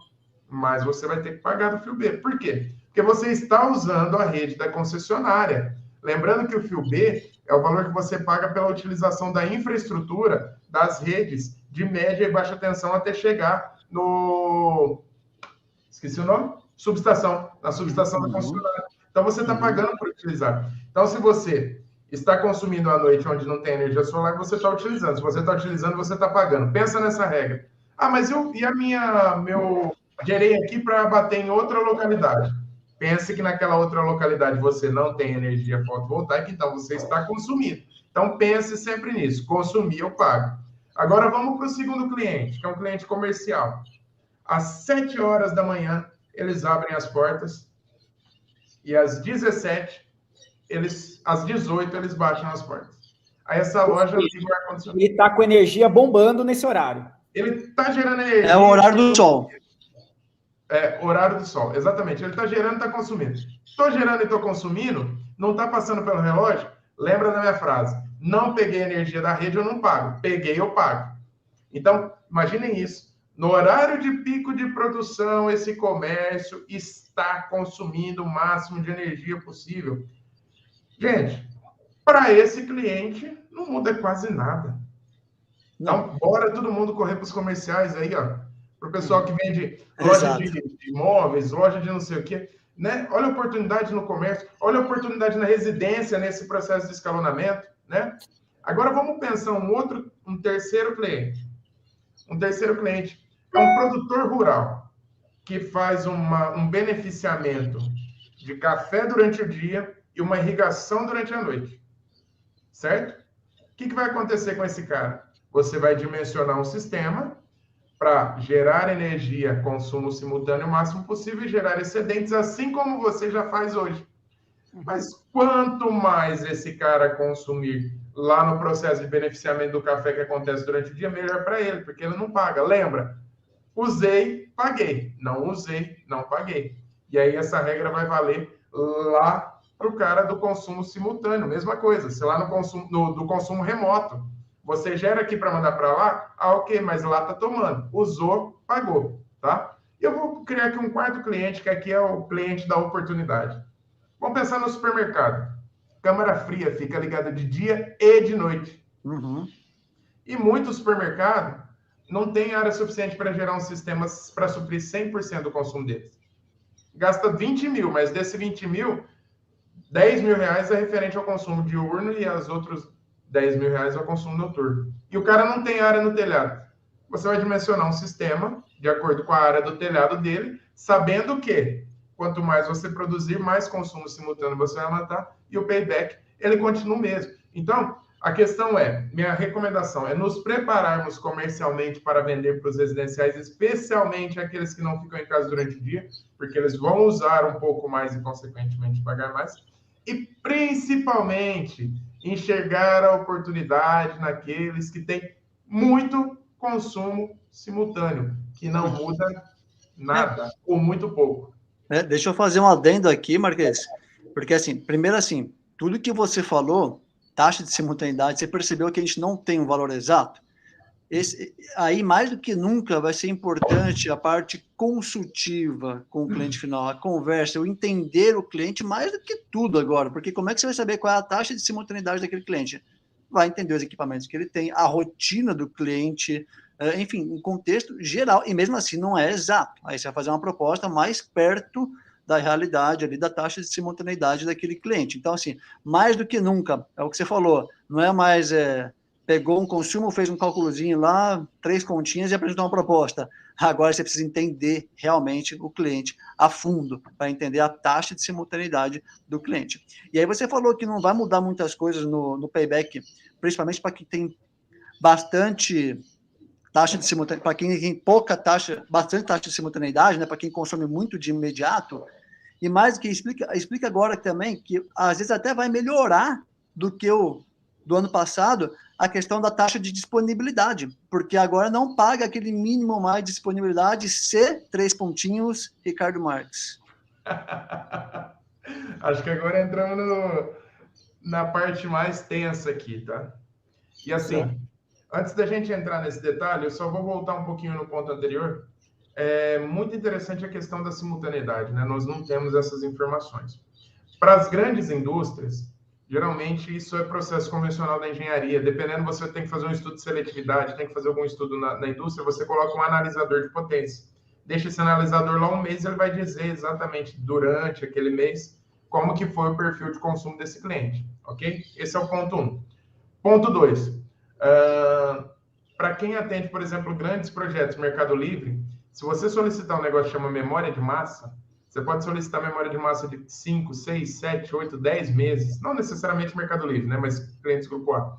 mais você vai ter que pagar do fio B. Por quê? Porque você está usando a rede da concessionária. Lembrando que o fio B é o valor que você paga pela utilização da infraestrutura das redes de média e baixa tensão até chegar no... Esqueci o nome? Subestação. Na subestação da concessionária. Então, você está pagando por utilizar. Então, se você está consumindo à noite onde não tem energia solar, você está utilizando. Se você está utilizando, você está pagando. Pensa nessa regra. Ah, mas meu gerei aqui para bater em outra localidade. Pense que naquela outra localidade você não tem energia fotovoltaica, então você está consumindo. Então, pense sempre nisso. Consumir, eu pago. Agora, vamos para o segundo cliente, que é um cliente comercial. Às 7 horas da manhã, eles abrem as portas e às 17, às 18, eles baixam as portas. Aí essa loja liga o ar-condicionado. Ele está com energia bombando nesse horário. Ele está gerando energia. É o horário do sol. Horário do sol, exatamente. Ele está gerando e está consumindo. Estou gerando e estou consumindo, não está passando pelo relógio? Lembra da minha frase. Não peguei energia da rede, eu não pago. Peguei, eu pago. Então, imaginem isso. No horário de pico de produção, esse comércio está consumindo o máximo de energia possível. Gente, para esse cliente, não muda quase nada. Então, bora todo mundo correr para os comerciais aí, ó. Para o pessoal que vende loja de imóveis, loja de não sei o quê. Né? Olha a oportunidade no comércio, olha a oportunidade na residência, nesse processo de escalonamento. Né? Agora, vamos pensar um terceiro cliente. Um terceiro cliente é um produtor rural que faz um beneficiamento de café durante o dia e uma irrigação durante a noite. Certo? O que vai acontecer com esse cara? Você vai dimensionar um sistema para gerar energia, consumo simultâneo o máximo possível e gerar excedentes, assim como você já faz hoje. Mas quanto mais esse cara consumir lá no processo de beneficiamento do café que acontece durante o dia, melhor para ele, porque ele não paga. Lembra? Usei, paguei. Não usei, não paguei. E aí essa regra vai valer lá para o cara do consumo simultâneo. Mesma coisa, se lá no consumo, do consumo remoto, você gera aqui para mandar para lá, ok, mas lá está tomando. Usou, pagou, tá? Eu vou criar aqui um quarto cliente, que aqui é o cliente da oportunidade. Vamos pensar no supermercado. Câmara fria fica ligada de dia e de noite. E muitos supermercados não têm área suficiente para gerar um sistema para suprir 100% do consumo deles. Gasta 20 mil, mas desse 20 mil, 10 mil reais é referente ao consumo diurno e as outros 10 mil reais ao consumo noturno. E o cara não tem área no telhado. Você vai dimensionar um sistema de acordo com a área do telhado dele, sabendo que quanto mais você produzir, mais consumo simultâneo você vai matar e o payback, ele continua o mesmo. Então, a questão minha recomendação é nos prepararmos comercialmente para vender para os residenciais, especialmente aqueles que não ficam em casa durante o dia, porque eles vão usar um pouco mais e, consequentemente, pagar mais. E, principalmente, enxergar a oportunidade naqueles que têm muito consumo simultâneo, que não muda nada, ou muito pouco. Deixa eu fazer um adendo aqui, Marquês, porque, assim, primeiro, assim, tudo que você falou, taxa de simultaneidade, você percebeu que a gente não tem um valor exato? Aí, mais do que nunca, vai ser importante a parte consultiva com o cliente final, a conversa, o entender o cliente mais do que tudo agora, porque como é que você vai saber qual é a taxa de simultaneidade daquele cliente? Vai entender os equipamentos que ele tem, a rotina do cliente, enfim, um contexto geral, e mesmo assim não é exato. Aí você vai fazer uma proposta mais perto da realidade ali, da taxa de simultaneidade daquele cliente. Então, assim, mais do que nunca, é o que você falou, não é mais... pegou um consumo, fez um cálculozinho lá, 3 continhas e apresentou uma proposta. Agora você precisa entender realmente o cliente a fundo, para entender a taxa de simultaneidade do cliente. E aí você falou que não vai mudar muitas coisas no payback, principalmente para quem tem bastante taxa de simultaneidade, para quem tem bastante taxa de simultaneidade, né, para quem consome muito de imediato, e mais que explica agora também que às vezes até vai melhorar do que do ano passado, a questão da taxa de disponibilidade, porque agora não paga aquele mínimo mais de disponibilidade C, 3 pontinhos, Ricardo Marques. Acho que agora entramos na parte mais tensa aqui, tá? E assim, antes da gente entrar nesse detalhe, eu só vou voltar um pouquinho no ponto anterior. É muito interessante a questão da simultaneidade, né? Nós não temos essas informações. Para as grandes indústrias, geralmente isso é processo convencional da engenharia. Dependendo, você tem que fazer um estudo de seletividade, tem que fazer algum estudo na indústria, você coloca um analisador de potência. Deixa esse analisador lá um mês, ele vai dizer exatamente durante aquele mês como que foi o perfil de consumo desse cliente, ok? Esse é o ponto 1. Ponto 2. Para quem atende, por exemplo, grandes projetos Mercado Livre, se você solicitar um negócio que chama memória de massa, você pode solicitar memória de massa de 5, 6, 7, 8, 10 meses. Não necessariamente Mercado Livre, né? Mas clientes Grupo A.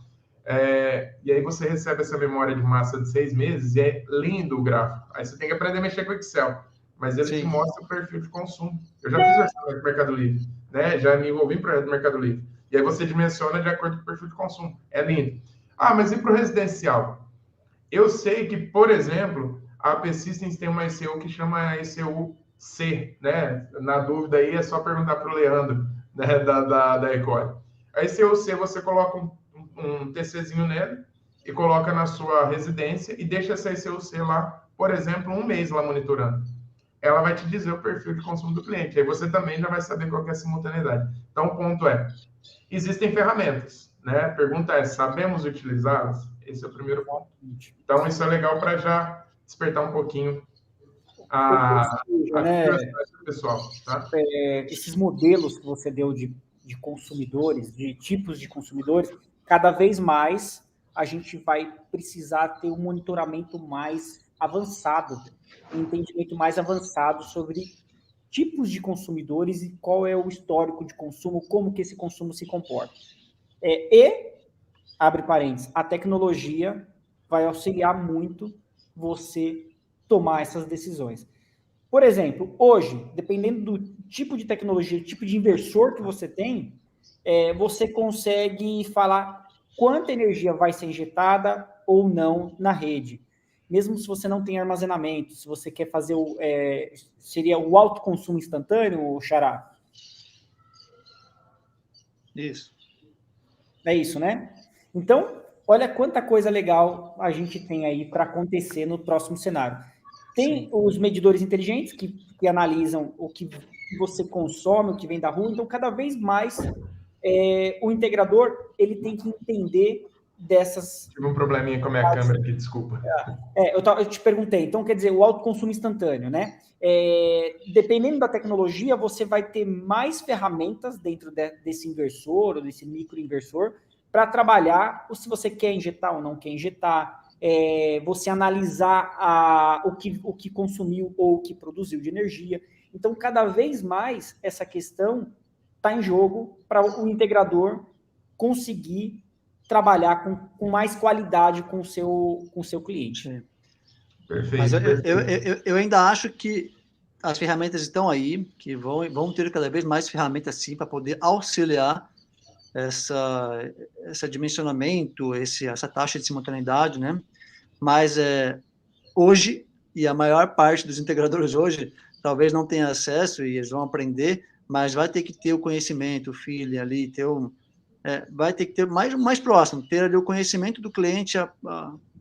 E aí você recebe essa memória de massa de 6 meses e é lindo o gráfico. Aí você tem que aprender a mexer com Excel. Mas ele te mostra o perfil de consumo. Eu já fiz orçamento do Mercado Livre, né? Já me envolvi em projeto do Mercado Livre. E aí você dimensiona de acordo com o perfil de consumo. É lindo. Ah, mas e para o residencial? Eu sei que, por exemplo, a AP Systems tem uma ECU que chama ECU C, né? Na dúvida aí é só perguntar para o Leandro, né? Da Ecole. A ECU C você coloca um TCzinho nele e coloca na sua residência e deixa essa ECU C lá, por exemplo, um mês lá monitorando. Ela vai te dizer o perfil de consumo do cliente. Aí você também já vai saber qual que é a simultaneidade. Então, o ponto é, existem ferramentas, né? A pergunta é, sabemos utilizá-las? Esse é o primeiro ponto. Então, isso é legal para já despertar um pouquinho a curiosidade do pessoal. Tá? Esses modelos que você deu de consumidores, de tipos de consumidores, cada vez mais a gente vai precisar ter um monitoramento mais avançado, um entendimento mais avançado sobre tipos de consumidores e qual é o histórico de consumo, como que esse consumo se comporta. E, abre parênteses, a tecnologia vai auxiliar muito você tomar essas decisões. Por exemplo, hoje, dependendo do tipo de tecnologia, tipo de inversor que você tem, você consegue falar quanta energia vai ser injetada ou não na rede. Mesmo se você não tem armazenamento, se você quer fazer seria o autoconsumo instantâneo, Xará? Isso. É isso, né? Então, olha quanta coisa legal a gente tem aí para acontecer no próximo cenário. Tem os medidores inteligentes que analisam o que você consome, o que vem da rua. Então, cada vez mais, o integrador ele tem que entender dessas... Tive um probleminha com a minha câmera aqui, desculpa. Eu te perguntei. Então, quer dizer, o autoconsumo instantâneo, né? Dependendo da tecnologia, você vai ter mais ferramentas dentro desse inversor ou desse microinversor para trabalhar se você quer injetar ou não quer injetar, você analisar o que consumiu ou o que produziu de energia. Então, cada vez mais, essa questão está em jogo para o integrador conseguir trabalhar com mais qualidade com o seu cliente. Sim. Perfeito. Mas eu ainda acho que as ferramentas estão aí, que vão ter cada vez mais ferramentas, sim, para poder auxiliar esse dimensionamento, essa taxa de simultaneidade, né? mas hoje, e a maior parte dos integradores hoje, talvez não tenha acesso e eles vão aprender, mas vai ter que ter o conhecimento, o feeling ali, vai ter que ter mais próximo, ter ali o conhecimento do cliente,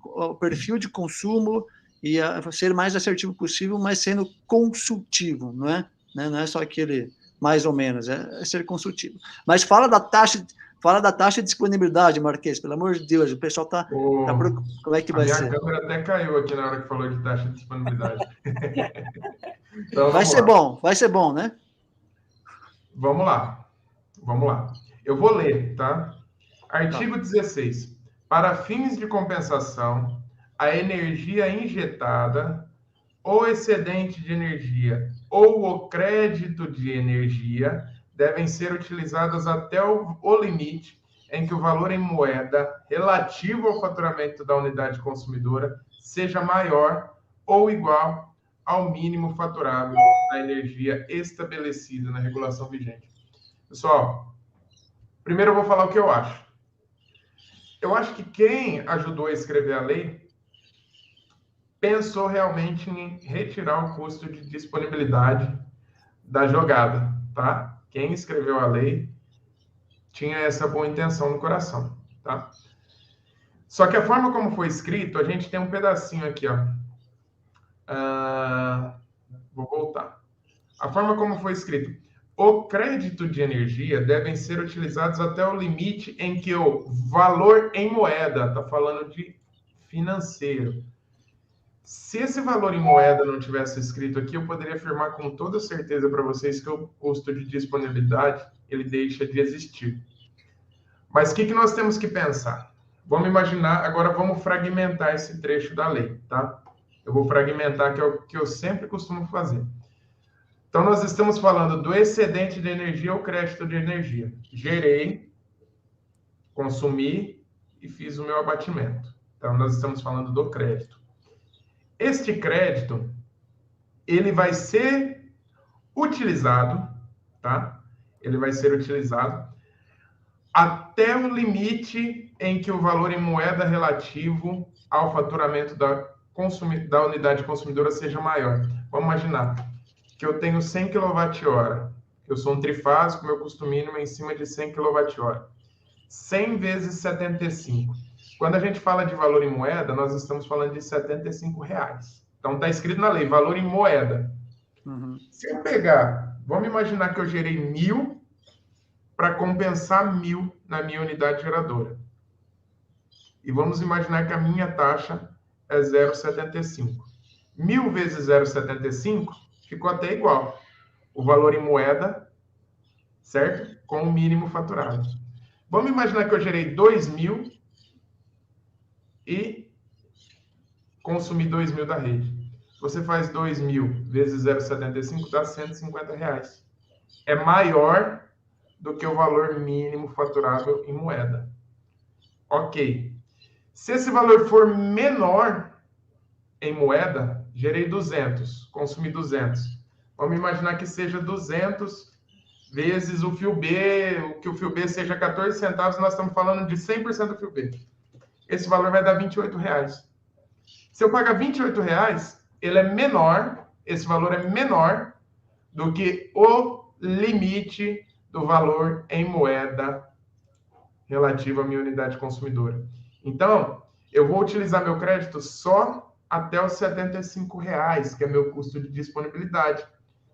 o perfil de consumo e ser mais assertivo possível, mas sendo consultivo, não é? Não é só aquele mais ou menos, é ser consultivo. Mas fala da taxa de disponibilidade, Marquês, pelo amor de Deus, o pessoal tá como é que vai ser? A minha câmera até caiu aqui na hora que falou de taxa de disponibilidade. Então, vai ser bom, né? Vamos lá. Eu vou ler, tá? Artigo 16. Para fins de compensação, a energia injetada, o excedente de energia ou o crédito de energia devem ser utilizadas até o limite em que o valor em moeda relativo ao faturamento da unidade consumidora seja maior ou igual ao mínimo faturável da energia estabelecida na regulação vigente. Pessoal, primeiro eu vou falar o que eu acho. Eu acho que quem ajudou a escrever a lei pensou realmente em retirar o custo de disponibilidade da jogada, tá? Quem escreveu a lei tinha essa boa intenção no coração, tá? Só que a forma como foi escrito, a gente tem um pedacinho aqui, ó. Vou voltar. A forma como foi escrito. O crédito de energia devem ser utilizados até o limite em que o valor em moeda, está falando de financeiro. Se esse valor em moeda não tivesse escrito aqui, eu poderia afirmar com toda certeza para vocês que o custo de disponibilidade, ele deixa de existir. Mas o que nós temos que pensar? Vamos imaginar, agora vamos fragmentar esse trecho da lei, tá? Eu vou fragmentar, que é o que eu sempre costumo fazer. Então, nós estamos falando do excedente de energia ou crédito de energia. Gerei, consumi e fiz o meu abatimento. Então, nós estamos falando do crédito. Este crédito, ele vai ser utilizado, tá? Ele vai ser utilizado até o limite em que o valor em moeda relativo ao faturamento da unidade consumidora seja maior. Vamos imaginar que eu tenho 100 kWh. Eu sou um trifásico, meu custo mínimo é em cima de 100 kWh. 100 vezes 75. Quando a gente fala de valor em moeda, nós estamos falando de R$75. Então, está escrito na lei, valor em moeda. Uhum. Se eu pegar, vamos imaginar que eu gerei 1.000 para compensar 1.000 na minha unidade geradora. E vamos imaginar que a minha taxa é 0,75. 1.000 vezes 0,75 ficou até igual. O valor em moeda, certo? Com o mínimo faturado. Vamos imaginar que eu gerei 2.000 e consumi 2.000 da rede. Você faz 2.000 vezes 0,75, dá R$150. É maior do que o valor mínimo faturável em moeda. Ok. Se esse valor for menor em moeda, gerei 200, consumi 200. Vamos imaginar que seja 200 vezes o fio B, que o fio B seja 14 centavos, nós estamos falando de 100% do fio B. Esse valor vai dar R$28. Se eu pagar R$28, ele é menor, esse valor é menor do que o limite do valor em moeda relativo à minha unidade consumidora. Então, eu vou utilizar meu crédito só até os R$75, que é meu custo de disponibilidade.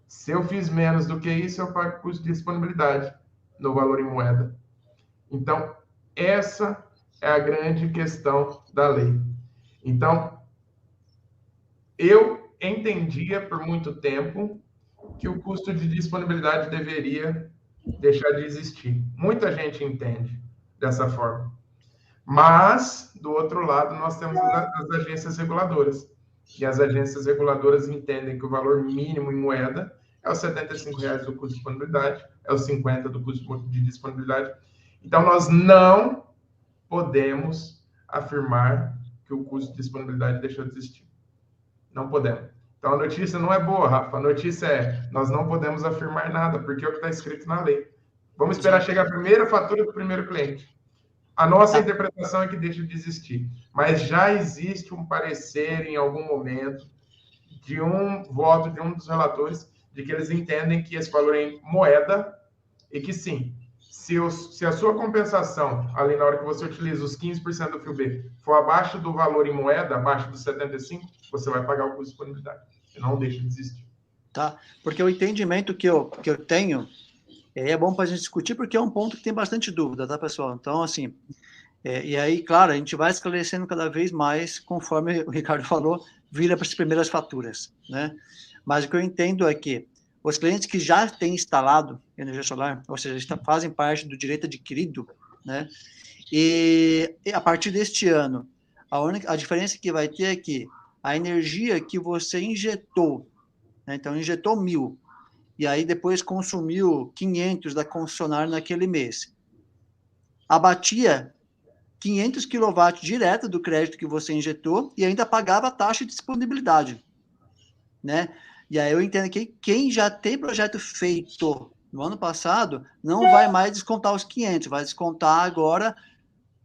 Se eu fiz menos do que isso, eu pago custo de disponibilidade no valor em moeda. Então, essa é a grande questão da lei. Então, eu entendia por muito tempo que o custo de disponibilidade deveria deixar de existir. Muita gente entende dessa forma. Mas, do outro lado, nós temos as agências reguladoras. E as agências reguladoras entendem que o valor mínimo em moeda é os R$75 do custo de disponibilidade, é os 50 do custo de disponibilidade. Então, nós não podemos afirmar que o custo de disponibilidade deixou de existir. Não podemos. Então, a notícia não é boa, Rafa. A notícia é, nós não podemos afirmar nada, porque é o que está escrito na lei. Vamos esperar chegar a primeira fatura do primeiro cliente. A nossa interpretação é que deixa de existir. Mas já existe um parecer em algum momento de um voto de um dos relatores de que eles entendem que esse valor é em moeda e que sim, se a sua compensação, ali na hora que você utiliza os 15% do FIUB, for abaixo do valor em moeda, abaixo dos 75, você vai pagar o custo de disponibilidade. E não deixa de existir. Tá? Porque o entendimento que eu tenho, é bom para a gente discutir, porque é um ponto que tem bastante dúvida, tá, pessoal? Então, assim, e aí, claro, a gente vai esclarecendo cada vez mais, conforme o Ricardo falou, vira para as primeiras faturas, né? Mas o que eu entendo é que os clientes que já têm instalado energia solar, ou seja, fazem parte do direito adquirido, né? E a partir deste ano, a diferença que vai ter é que a energia que você injetou, né? Então, injetou 1.000, e aí depois consumiu 500 da concessionária naquele mês. Abatia 500 kW direto do crédito que você injetou e ainda pagava a taxa de disponibilidade, né? E aí eu entendo que quem já tem projeto feito no ano passado não vai mais descontar os 500, vai descontar agora,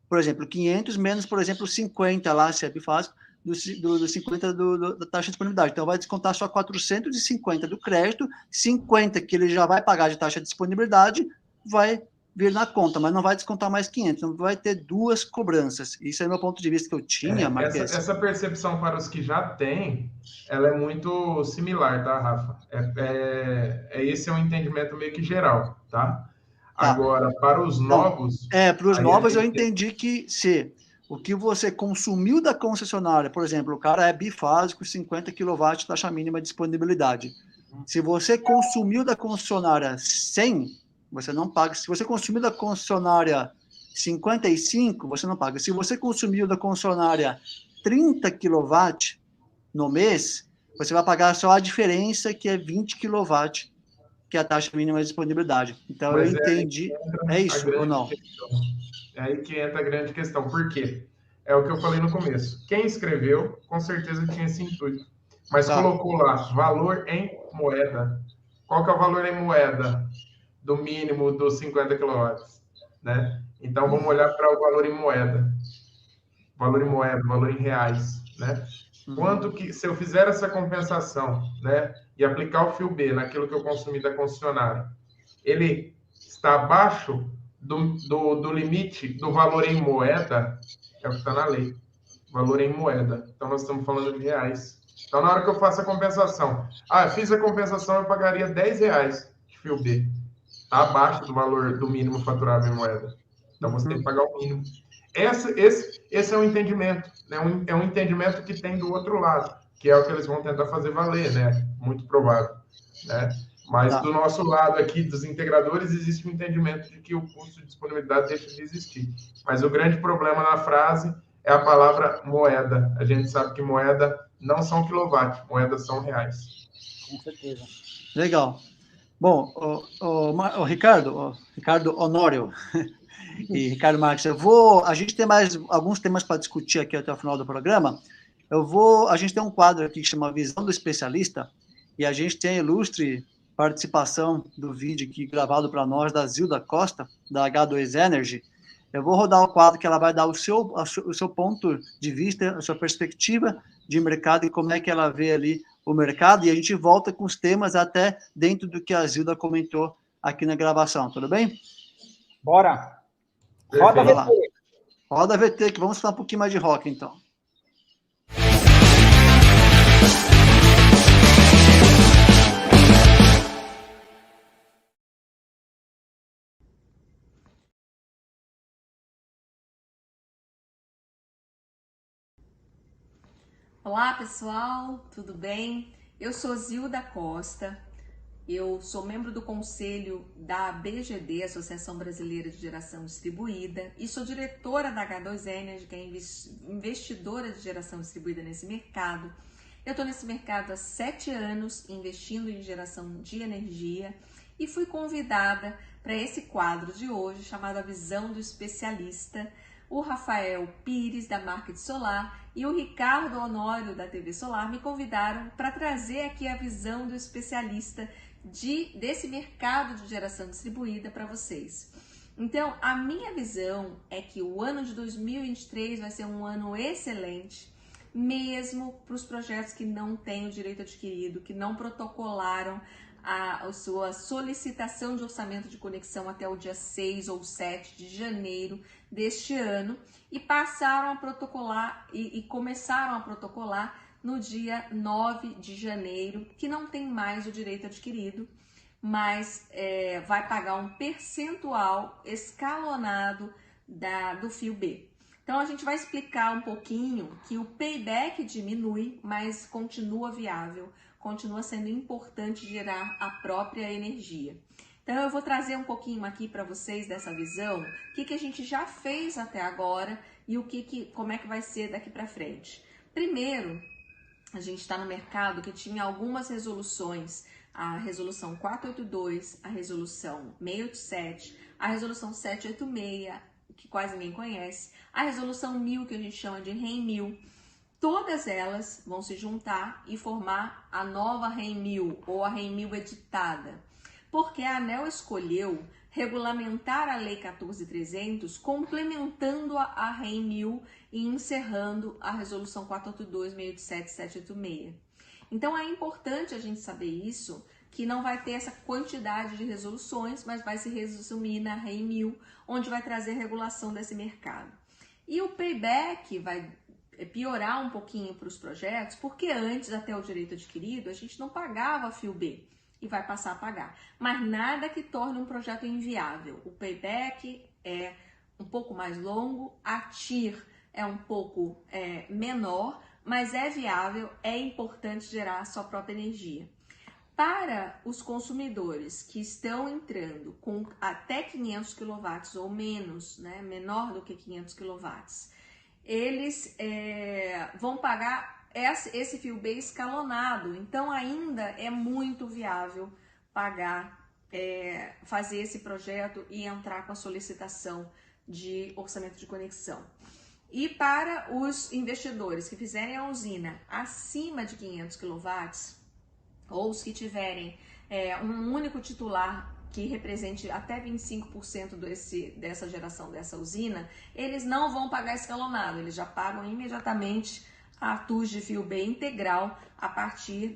por exemplo, 500 menos, por exemplo, 50 lá, se é bifásico, do 50 da taxa de disponibilidade. Então, vai descontar só 450 do crédito, 50 que ele já vai pagar de taxa de disponibilidade, vai vir na conta, mas não vai descontar mais 500, não vai ter duas cobranças. Isso é o meu ponto de vista que eu tinha, Marquês. Essa percepção para os que já têm, ela é muito similar, tá, Rafa? Esse é um entendimento meio que geral, tá? Agora, para os novos... Para os novos eu entendi que se o que você consumiu da concessionária, por exemplo, o cara é bifásico, 50 kW, taxa mínima de disponibilidade. Se você consumiu da concessionária 100, você não paga. Se você consumiu da concessionária 55, você não paga. Se você consumiu da concessionária 30 kW no mês, você vai pagar só a diferença, que é 20 kW, que é a taxa mínima de disponibilidade. Então, eu entendi. É isso ou não? É aí que entra a grande questão. Por quê? É o que eu falei no começo. Quem escreveu, com certeza tinha esse intuito. Mas colocou lá, valor em moeda. Qual que é o valor em moeda do mínimo dos 50 kW? Né? Então, vamos olhar para o valor em moeda. Valor em moeda, valor em reais. Né? Quanto que, se eu fizer essa compensação, né, e aplicar o FIUB naquilo que eu consumi da concessionária, ele está abaixo do limite do valor em moeda, é o que está na lei. Valor em moeda. Então, nós estamos falando de reais. Então, na hora que eu faço a compensação, fiz a compensação, eu pagaria R$10 de FIUB. Está abaixo do valor do mínimo faturável em moeda. Então, você tem que pagar o mínimo. Esse é um entendimento, né? É um entendimento que tem do outro lado, que é o que eles vão tentar fazer valer, né? Muito provável, né? Mas do nosso lado aqui, dos integradores, existe um entendimento de que o custo de disponibilidade deixa de existir. Mas o grande problema na frase é a palavra moeda. A gente sabe que moeda não são quilowatt, moedas são reais. Com certeza. Legal. Bom, o Ricardo Honório e Ricardo Marques, a gente tem mais alguns temas para discutir aqui até o final do programa. A gente tem um quadro aqui que chama Visão do Especialista, e a gente tem a ilustre participação do vídeo aqui gravado para nós da Zilda Costa, da H2 Energy. Eu vou rodar o quadro que ela vai dar o seu ponto de vista, a sua perspectiva de mercado e como é que ela vê ali o mercado, e a gente volta com os temas até dentro do que a Zilda comentou aqui na gravação, tudo bem? Bora! Roda a VT. Roda a VT, que vamos falar um pouquinho mais de rock, então. Olá pessoal, tudo bem? Eu sou Zilda Costa, eu sou membro do conselho da ABGD, Associação Brasileira de Geração Distribuída, e sou diretora da H2 Energy, que é investidora de geração distribuída nesse mercado. Eu estou nesse mercado há 7 anos, investindo em geração de energia, e fui convidada para esse quadro de hoje, chamado A Visão do Especialista. O Rafael Pires, da Market Solar, e o Ricardo Honório, da TV Solar, me convidaram para trazer aqui a visão do especialista desse mercado de geração distribuída para vocês. Então, a minha visão é que o ano de 2023 vai ser um ano excelente, mesmo para os projetos que não têm o direito adquirido, que não protocolaram a sua solicitação de orçamento de conexão até o dia 6 ou 7 de janeiro deste ano e passaram a protocolar e começaram a protocolar no dia 9 de janeiro, que não tem mais o direito adquirido, mas vai pagar um percentual escalonado do fio B. Então, a gente vai explicar um pouquinho que o payback diminui, mas continua viável, continua sendo importante gerar a própria energia. Então, eu vou trazer um pouquinho aqui para vocês dessa visão, o que a gente já fez até agora e como é que vai ser daqui para frente. Primeiro, a gente está no mercado que tinha algumas resoluções, a resolução 482, a resolução 687, a resolução 786, que quase ninguém conhece, a resolução 1000, que a gente chama de REM 1000, todas elas vão se juntar e formar a nova REM 1000 ou a REM 1000 editada, porque a ANEEL escolheu regulamentar a Lei 14.300, complementando a REM 1000 e encerrando a resolução 482, 687, 786. Então é importante a gente saber isso, que não vai ter essa quantidade de resoluções, mas vai se resumir na REM 1000, onde vai trazer regulação desse mercado. E o payback vai piorar um pouquinho para os projetos, porque antes, até o direito adquirido, a gente não pagava fio B e vai passar a pagar. Mas nada que torne um projeto inviável. O payback é um pouco mais longo, a TIR é um pouco menor, mas é viável, é importante gerar a sua própria energia. Para os consumidores que estão entrando com até 500 kW ou menos, né, menor do que 500 kW, eles vão pagar esse fio B escalonado. Então ainda é muito viável pagar, fazer esse projeto e entrar com a solicitação de orçamento de conexão. E para os investidores que fizerem a usina acima de 500 kW, ou os que tiverem um único titular que represente até 25% dessa geração dessa usina, eles não vão pagar escalonado, eles já pagam imediatamente a TUS de fio B integral a partir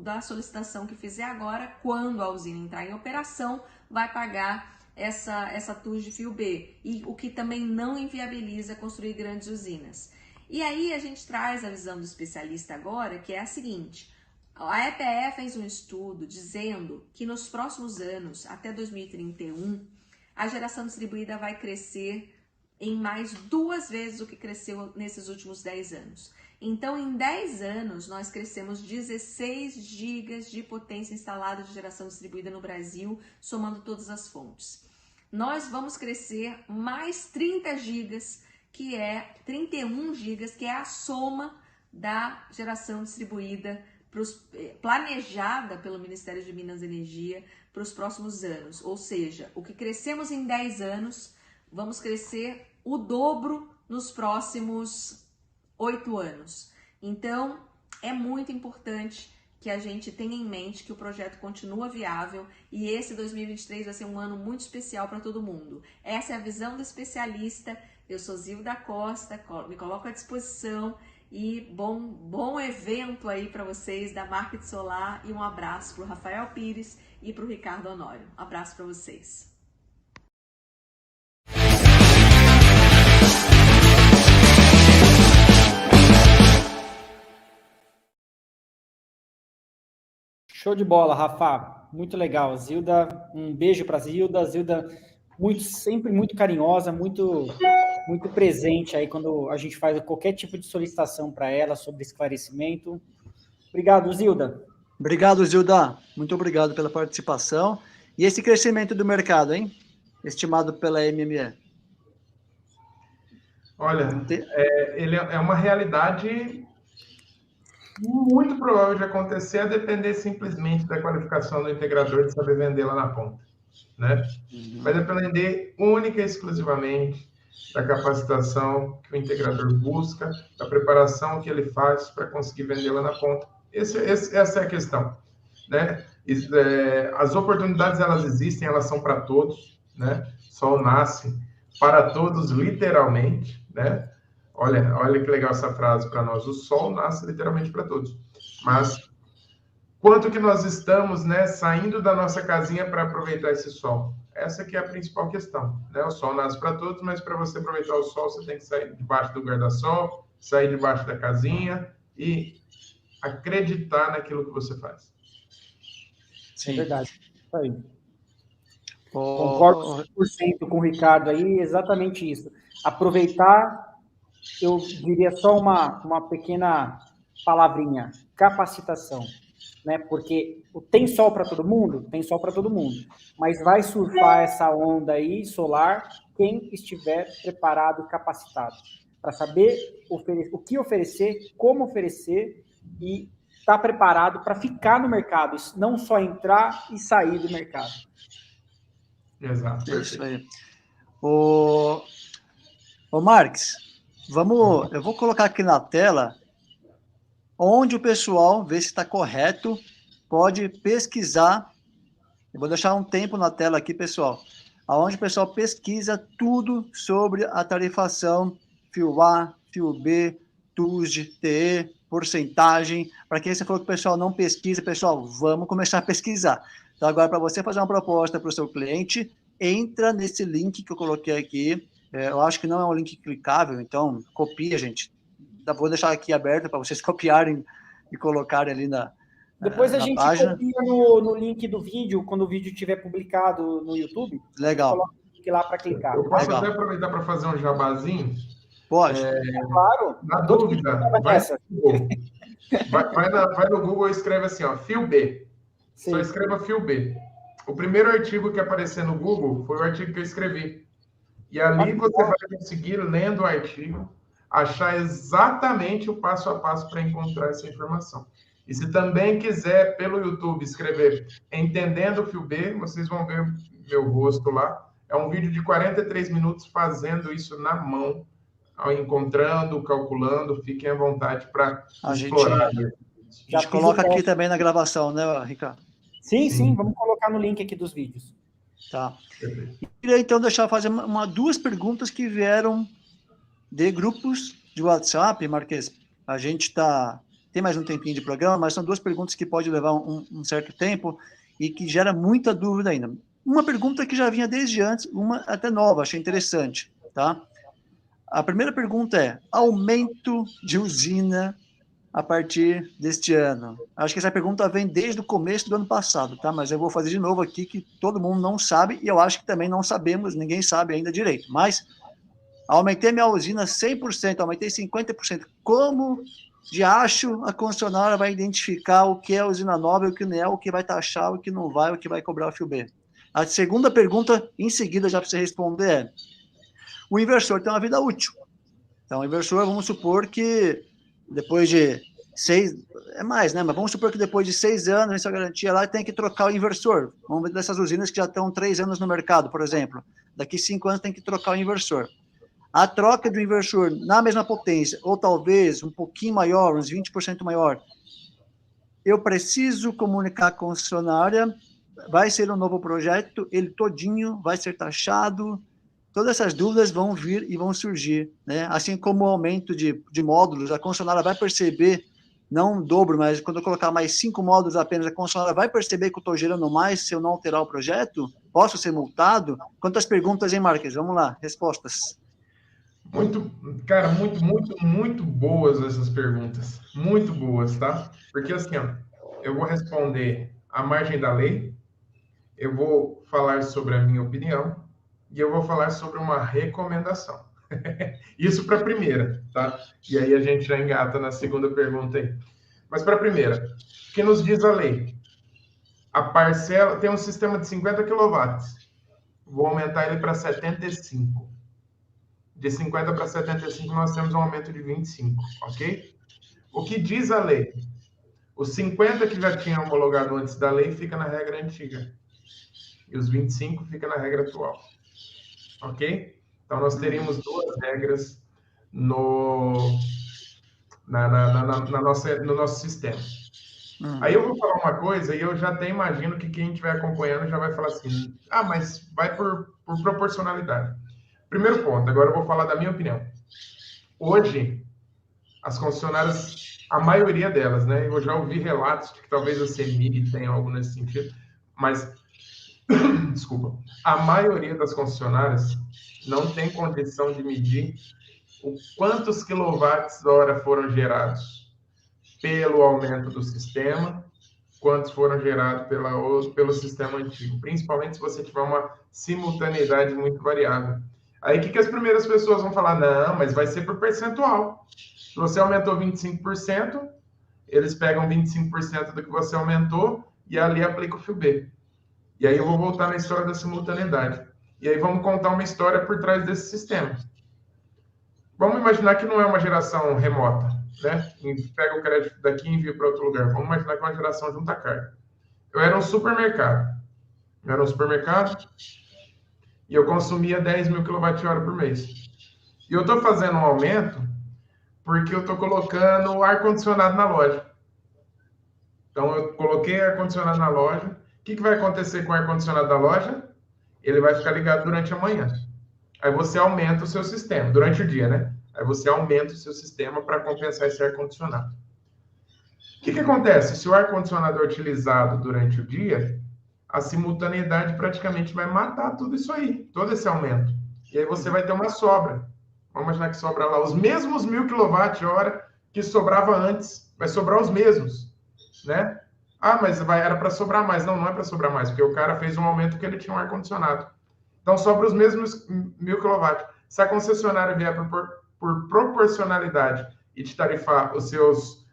da solicitação que fizer agora. Quando a usina entrar em operação, vai pagar essa TUS de fio B, e o que também não inviabiliza construir grandes usinas. E aí a gente traz a visão do especialista agora, que é a seguinte: a EPE fez um estudo dizendo que nos próximos anos, até 2031, a geração distribuída vai crescer em mais 2 vezes o que cresceu nesses últimos 10 anos. Então, em 10 anos, nós crescemos 16 gigas de potência instalada de geração distribuída no Brasil, somando todas as fontes. Nós vamos crescer mais 30 gigas, que é 31 gigas, que é a soma da geração distribuída planejada pelo Ministério de Minas e Energia para os próximos anos. Ou seja, o que crescemos em 10 anos, vamos crescer o dobro nos próximos 8 anos. Então, é muito importante que a gente tenha em mente que o projeto continua viável e esse 2023 vai ser um ano muito especial para todo mundo. Essa é a visão do especialista. Eu sou Zilda Costa, me coloco à disposição. E bom evento aí para vocês da Market Solar, e um abraço para o Rafael Pires e para o Ricardo Honório. Um abraço para vocês. Show de bola, Rafa. Muito legal. Zilda, um beijo para Zilda. Zilda, sempre muito carinhosa, muito presente aí quando a gente faz qualquer tipo de solicitação para ela sobre esclarecimento. Obrigado, Zilda. Obrigado, Zilda. Muito obrigado pela participação. E esse crescimento do mercado, hein? Estimado pela MME. Olha, ele é uma realidade muito provável de acontecer, a depender simplesmente da qualificação do integrador de saber vender lá na ponta, né? Vai depender única e exclusivamente da capacitação que o integrador busca, da preparação que ele faz para conseguir vender lá na ponta. Essa é a questão, né? As oportunidades, elas existem, elas são para todos, né? Sol nasce para todos, literalmente, né? Olha que legal essa frase para nós. O sol nasce literalmente para todos. Mas quanto que nós estamos, né, saindo da nossa casinha para aproveitar esse sol? Essa que é a principal questão, né? O sol nasce para todos, mas para você aproveitar o sol, você tem que sair debaixo do guarda-sol, sair debaixo da casinha e acreditar naquilo que você faz. Sim. É verdade. Isso aí. Concordo 100% com o Ricardo aí, exatamente isso. Aproveitar, eu diria só uma pequena palavrinha, capacitação, né? Porque tem sol para todo mundo? Tem sol para todo mundo. Mas vai surfar essa onda aí solar quem estiver preparado e capacitado para saber o que oferecer, como oferecer e estar preparado para ficar no mercado, não só entrar e sair do mercado. Exato. Isso aí. Ô Marques, eu vou colocar aqui na tela onde o pessoal, vê se está correto, pode pesquisar. Eu vou deixar um tempo na tela aqui, pessoal, onde o pessoal pesquisa tudo sobre a tarifação fio A, fio B, TUSD, TE, porcentagem. Para quem você falou que o pessoal não pesquisa, pessoal, vamos começar a pesquisar. Então, agora, para você fazer uma proposta para o seu cliente, entra nesse link que eu coloquei aqui. Eu acho que não é um link clicável, então copia, gente. Vou deixar aqui aberto para vocês copiarem e colocarem ali na Depois a gente página. copia no link do vídeo, quando o vídeo estiver publicado no YouTube. Legal. Coloca o link lá para clicar. Eu posso até aproveitar para fazer um jabazinho? Pode. Claro. Na dúvida, vai no Google e escreve assim, ó, fio B. Sim. Só escreva fio B. O primeiro artigo que aparecer no Google foi o artigo que eu escrevi. E ali você vai conseguir, lendo o artigo, achar exatamente o passo a passo para encontrar essa informação. E se também quiser, pelo YouTube, escrever Entendendo o Fio B, vocês vão ver meu rosto lá. É um vídeo de 43 minutos fazendo isso na mão, encontrando, calculando. Fiquem à vontade para explorar. A gente coloca aqui também na gravação, né, Ricardo? Sim, vamos colocar no link aqui dos vídeos. Tá. Queria, então, fazer duas perguntas que vieram de grupos de WhatsApp, Marques. A gente tem mais um tempinho de programa, mas são duas perguntas que pode levar um certo tempo e que gera muita dúvida ainda. Uma pergunta que já vinha desde antes, uma até nova, achei interessante, tá? A primeira pergunta é: aumento de usina a partir deste ano? Acho que essa pergunta vem desde o começo do ano passado, tá? Mas eu vou fazer de novo aqui, que todo mundo não sabe, e eu acho que também não sabemos, ninguém sabe ainda direito. Mas aumentei minha usina 100%, aumentei 50%. Como de acho a concessionária vai identificar o que é usina nova e o que não é, o que vai taxar, o que não vai, o que vai cobrar o fio B? A segunda pergunta, em seguida, já para você responder, é: o inversor tem uma vida útil. Então, o inversor, vamos supor que depois de 6, é mais, né? Mas vamos supor que depois de 6 anos, essa garantia lá, tem que trocar o inversor. Vamos ver dessas usinas que já estão 3 anos no mercado, por exemplo. Daqui 5 anos tem que trocar o inversor. A troca do inversor na mesma potência, ou talvez um pouquinho maior, uns 20% maior, eu preciso comunicar à concessionária, vai ser um novo projeto, ele todinho vai ser taxado. Todas essas dúvidas vão vir e vão surgir, né? Assim como o aumento de módulos, a concessionária vai perceber, não um dobro, mas quando eu colocar mais 5 módulos apenas, a concessionária vai perceber que eu estou gerando mais se eu não alterar o projeto? Posso ser multado? Quantas perguntas, hein, Marques? Vamos lá, respostas. Muito boas essas perguntas. Muito boas, tá? Porque assim, ó, eu vou responder à margem da lei, eu vou falar sobre a minha opinião, e eu vou falar sobre uma recomendação. Isso para a primeira, tá? E aí a gente já engata na segunda pergunta aí. Mas para a primeira, o que nos diz a lei? A parcela tem um sistema de 50 kW. Vou aumentar ele para 75. De 50 para 75, nós temos um aumento de 25, ok? O que diz a lei? Os 50 que já tinham homologado antes da lei fica na regra antiga. E os 25 fica na regra atual. Ok? Então, nós teríamos duas regras no nosso sistema. Aí eu vou falar uma coisa e eu já até imagino que quem estiver acompanhando já vai falar assim: mas vai por por proporcionalidade. Primeiro ponto, agora eu vou falar da minha opinião. Hoje, as concessionárias, a maioria delas, né? Eu já ouvi relatos de que talvez a CEMIG tenha algo nesse sentido, mas, desculpa, a maioria das concessionárias não tem condição de medir o quantos quilowatts-hora foram gerados pelo aumento do sistema, quantos foram gerados pelo sistema antigo, principalmente se você tiver uma simultaneidade muito variável. Aí, o que as primeiras pessoas vão falar? Não, mas vai ser por percentual. Se você aumentou 25%, eles pegam 25% do que você aumentou e ali aplica o fio B. E aí eu vou voltar na história da simultaneidade. E aí vamos contar uma história por trás desse sistema. Vamos imaginar que não é uma geração remota, né? Pega o crédito daqui e envia para outro lugar. Vamos imaginar que é uma geração junta carga. Eu era um supermercado. E eu consumia 10 mil kWh por mês. E eu estou fazendo um aumento porque eu estou colocando o ar-condicionado na loja. Então, eu coloquei ar-condicionado na loja. O que vai acontecer com o ar-condicionado da loja? Ele vai ficar ligado durante a manhã. Aí você aumenta o seu sistema, durante o dia, né? Aí você aumenta o seu sistema para compensar esse ar-condicionado. O que acontece? Se o ar-condicionado é utilizado durante o dia, a simultaneidade praticamente vai matar tudo isso aí, todo esse aumento. E aí você vai ter uma sobra. Vamos imaginar que sobra lá os mesmos 1000 kWh que sobrava antes. Vai sobrar os mesmos, né? Ah, mas era para sobrar mais. Não, não é para sobrar mais, porque o cara fez um aumento que ele tinha um ar-condicionado. Então, sobra os mesmos 1000 kW. Se a concessionária vier por proporcionalidade e te tarifar os seus,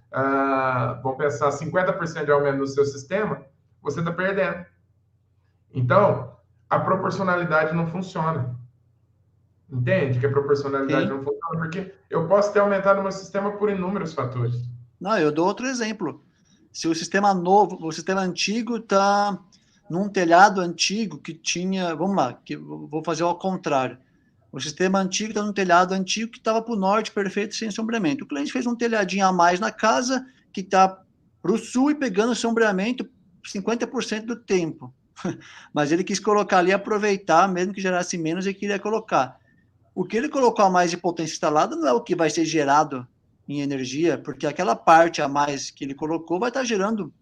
vamos pensar, 50% de aumento no seu sistema, você está perdendo. Então, a proporcionalidade não funciona. Entende que a proporcionalidade Sim. não funciona? Porque eu posso ter aumentado o meu sistema por inúmeros fatores. Não, eu dou outro exemplo. Se o sistema novo, o sistema antigo está num telhado antigo que tinha, vamos lá, que vou fazer ao contrário. O sistema antigo está num telhado antigo que estava para o norte, perfeito, sem sombreamento. O cliente fez um telhadinho a mais na casa que está para o sul e pegando sombreamento 50% do tempo. Mas ele quis colocar ali, aproveitar, mesmo que gerasse menos, ele queria colocar. O que ele colocou a mais de potência instalada não é o que vai ser gerado em energia, porque aquela parte a mais que ele colocou vai estar gerando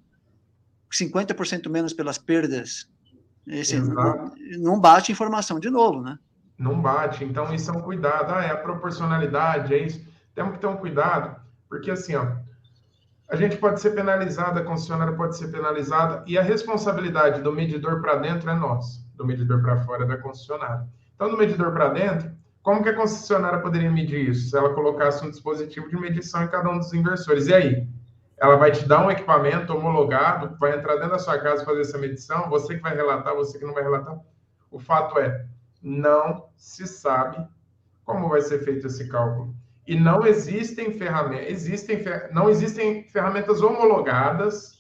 50% menos pelas perdas. Esse não bate informação de novo, né? Não bate. Então, isso é um cuidado. É a proporcionalidade, é isso. Temos que ter um cuidado, porque assim, ó, a gente pode ser penalizado, a concessionária pode ser penalizada, e a responsabilidade do medidor para dentro é nossa, do medidor para fora é da concessionária. Então, do medidor para dentro, como que a concessionária poderia medir isso? Se ela colocasse um dispositivo de medição em cada um dos inversores. E aí? Ela vai te dar um equipamento homologado, vai entrar dentro da sua casa fazer essa medição, você que vai relatar, você que não vai relatar. O fato é, não se sabe como vai ser feito esse cálculo. E não existem ferramentas, não existem ferramentas homologadas,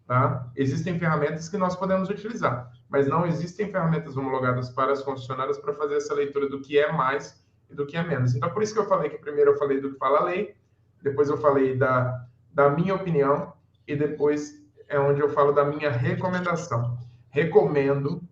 tá? Existem ferramentas que nós podemos utilizar, mas não existem ferramentas homologadas para as concessionárias para fazer essa leitura do que é mais e do que é menos. Então, por isso que eu falei que primeiro eu falei do que fala a lei, depois eu falei da minha opinião, e depois é onde eu falo da minha recomendação. Recomendo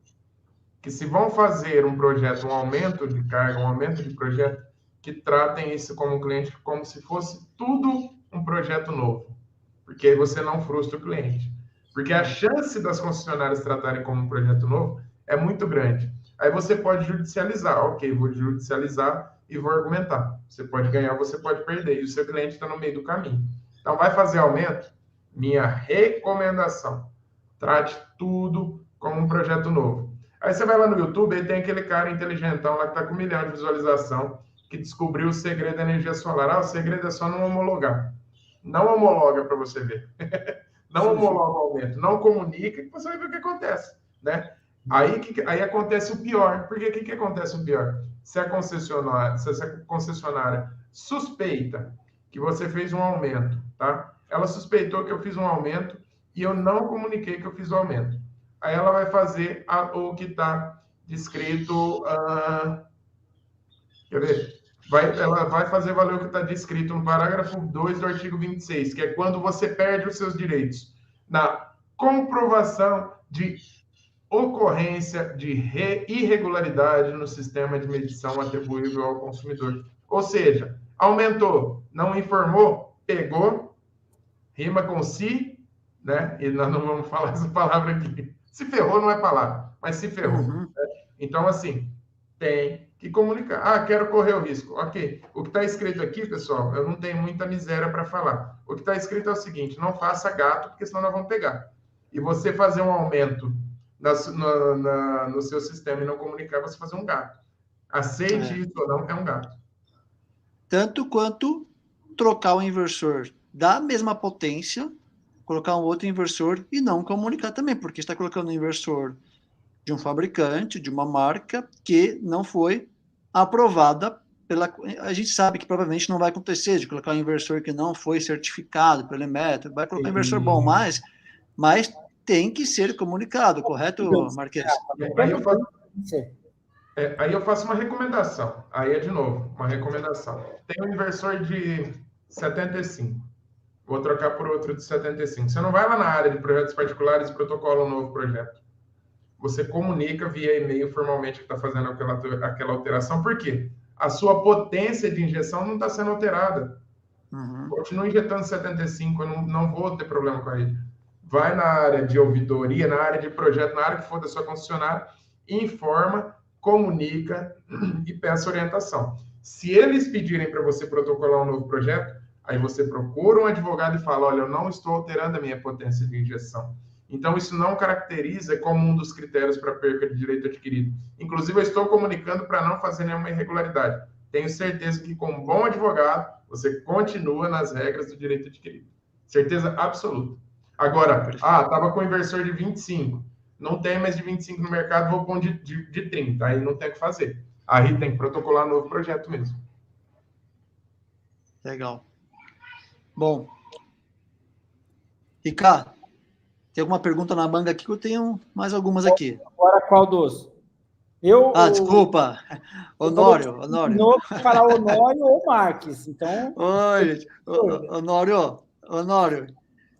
que, se vão fazer um projeto, um aumento de carga, um aumento de projeto, que tratem isso como cliente como se fosse tudo um projeto novo, porque aí você não frustra o cliente. Porque a chance das concessionárias tratarem como um projeto novo é muito grande. Aí você pode judicializar. Ok, vou judicializar e vou argumentar. Você pode ganhar, você pode perder. E o seu cliente está no meio do caminho. Então, vai fazer aumento? Minha recomendação. Trate tudo como um projeto novo. Aí você vai lá no YouTube e tem aquele cara inteligentão lá que está com 1 milhão de visualização, que descobriu o segredo da energia solar. O segredo é só não homologar. Não homologa para você ver. Não homologa o aumento. Não comunica, que você vai ver o que acontece, né? Aí acontece o pior. Por que acontece o pior? Se a concessionária suspeita que você fez um aumento, tá? Ela suspeitou que eu fiz um aumento e eu não comuniquei que eu fiz o aumento. Aí ela vai fazer o que está descrito... quer ver? Ela vai fazer valer o que está descrito no parágrafo 2 do artigo 26, que é quando você perde os seus direitos na comprovação de ocorrência de irregularidade no sistema de medição atribuível ao consumidor. Ou seja, aumentou, não informou, pegou, rima com se, né? E nós não vamos falar essa palavra aqui. Se ferrou não é palavra, mas se ferrou. Uhum. Né? Então, assim, tem que comunicar. Ah, quero correr o risco. Ok. O que está escrito aqui, pessoal, eu não tenho muita miséria para falar. O que está escrito é o seguinte, não faça gato, porque senão nós vamos pegar. E você fazer um aumento no seu sistema e não comunicar, você fazer um gato. Aceite isso ou não, é um gato. Tanto quanto trocar o inversor da mesma potência, colocar um outro inversor e não comunicar também, porque está colocando um inversor de um fabricante, de uma marca, que não foi aprovada pela... A gente sabe que provavelmente não vai acontecer, de colocar um inversor que não foi certificado pelo Inmetro, vai colocar um inversor bom, mas tem que ser comunicado, correto, Marques? Aí eu faço uma recomendação. Aí é de novo, uma recomendação. Tem um inversor de 75. Vou trocar por outro de 75. Você não vai lá na área de projetos particulares e protocola um novo projeto. Você comunica via e-mail formalmente que está fazendo aquela alteração. Por quê? A sua potência de injeção não está sendo alterada. Uhum. Continua injetando 75, eu não vou ter problema com ele. Vai na área de ouvidoria, na área de projeto, na área que for da sua concessionária, informa, comunica e peça orientação. Se eles pedirem para você protocolar um novo projeto, aí você procura um advogado e fala, olha, eu não estou alterando a minha potência de injeção. Então, isso não caracteriza como um dos critérios para perca de direito adquirido. Inclusive, eu estou comunicando para não fazer nenhuma irregularidade. Tenho certeza que, com um bom advogado, você continua nas regras do direito adquirido. Certeza absoluta. Agora, estava com um inversor de 25. Não tem mais de 25 no mercado, vou pôr de 30. Aí não tem o que fazer. Aí tem que protocolar um novo projeto mesmo. Legal. Bom. Ricardo, tem alguma pergunta na manga aqui que eu tenho mais algumas aqui. Agora qual dos? Desculpa. Honório. Não falar Honório ou Marques. Então. Oi, Honório.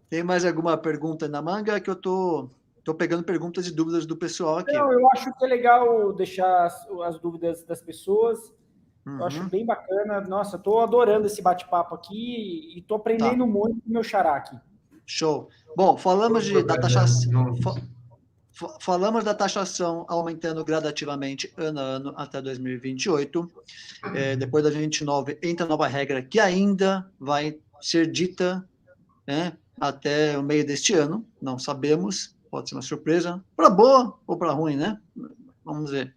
Tem mais alguma pergunta na manga que eu tô pegando perguntas e dúvidas do pessoal aqui. Não, eu acho que é legal deixar as dúvidas das pessoas. Uhum. Eu acho bem bacana. Nossa, eu tô adorando esse bate-papo aqui e tô aprendendo muito com o meu xará aqui. Show. Bom, falamos da taxação aumentando gradativamente ano a ano até 2028. Depois da 29 entra a nova regra que ainda vai ser dita, né, até o meio deste ano. Não sabemos, pode ser uma surpresa, para boa ou para ruim, né? Vamos ver.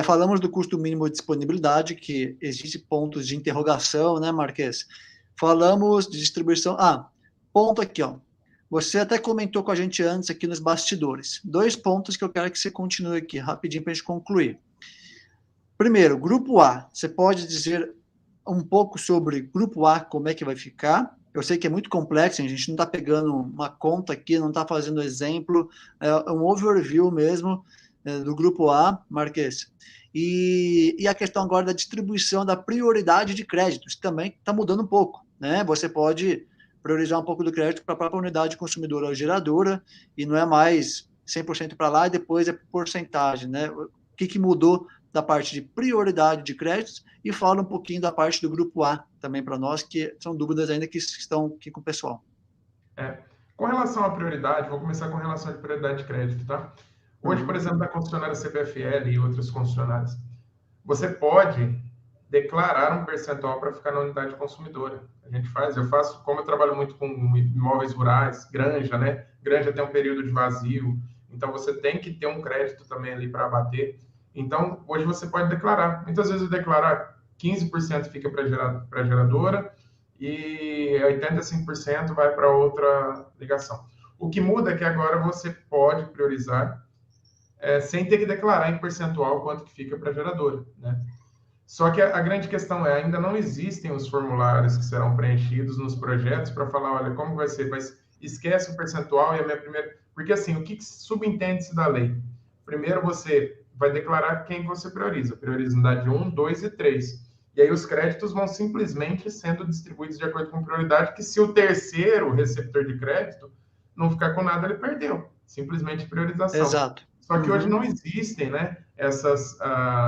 Falamos do custo mínimo de disponibilidade, que existe pontos de interrogação, né, Marques? Falamos de distribuição. Ponto aqui, ó. Você até comentou com a gente antes aqui nos bastidores. 2 pontos que eu quero que você continue aqui, rapidinho, para a gente concluir. Primeiro, Grupo A. Você pode dizer um pouco sobre Grupo A, como é que vai ficar? Eu sei que é muito complexo, a gente não está pegando uma conta aqui, não está fazendo exemplo, é um overview mesmo do Grupo A, Marques. E a questão agora da distribuição da prioridade de créditos, também está mudando um pouco, né? Você pode priorizar um pouco do crédito para a própria unidade consumidora ou geradora, e não é mais 100% para lá e depois é porcentagem, né? O que mudou da parte de prioridade de créditos, e fala um pouquinho da parte do Grupo A também para nós, que são dúvidas ainda que estão aqui com o pessoal. Com relação à prioridade, vou começar com relação à prioridade de crédito, tá? Hoje, por exemplo, da concessionária CPFL e outras concessionárias, você pode declarar um percentual para ficar na unidade consumidora. Eu faço, como eu trabalho muito com imóveis rurais, granja, né? Granja tem um período de vazio, então você tem que ter um crédito também ali para abater. Então, hoje você pode declarar. Muitas vezes declarar 15% fica para a geradora e 85% vai para outra ligação. O que muda é que agora você pode priorizar sem ter que declarar em percentual quanto que fica para a geradora, né? Só que a grande questão ainda não existem os formulários que serão preenchidos nos projetos para falar, olha, como vai ser? Mas esquece o percentual e a minha primeira... Porque, assim, o que subentende-se da lei? Primeiro, você vai declarar quem você prioriza. Prioriza unidade 1, 2 e 3. E aí os créditos vão simplesmente sendo distribuídos de acordo com prioridade, que se o terceiro receptor de crédito não ficar com nada, ele perdeu. simplesmente priorização. Exato. Só que hoje não existem, né,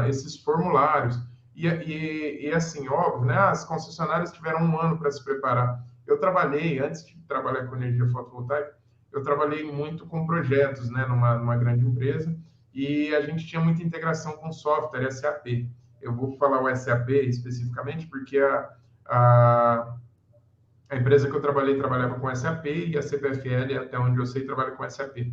esses formulários. E assim, óbvio, né, as concessionárias tiveram um ano para se preparar. Eu trabalhei, antes de trabalhar com energia fotovoltaica, eu trabalhei muito com projetos, né, numa grande empresa, e a gente tinha muita integração com software, SAP. Eu vou falar o SAP especificamente porque a empresa que eu trabalhei trabalhava com SAP e a CPFL, até onde eu sei, trabalha com SAP.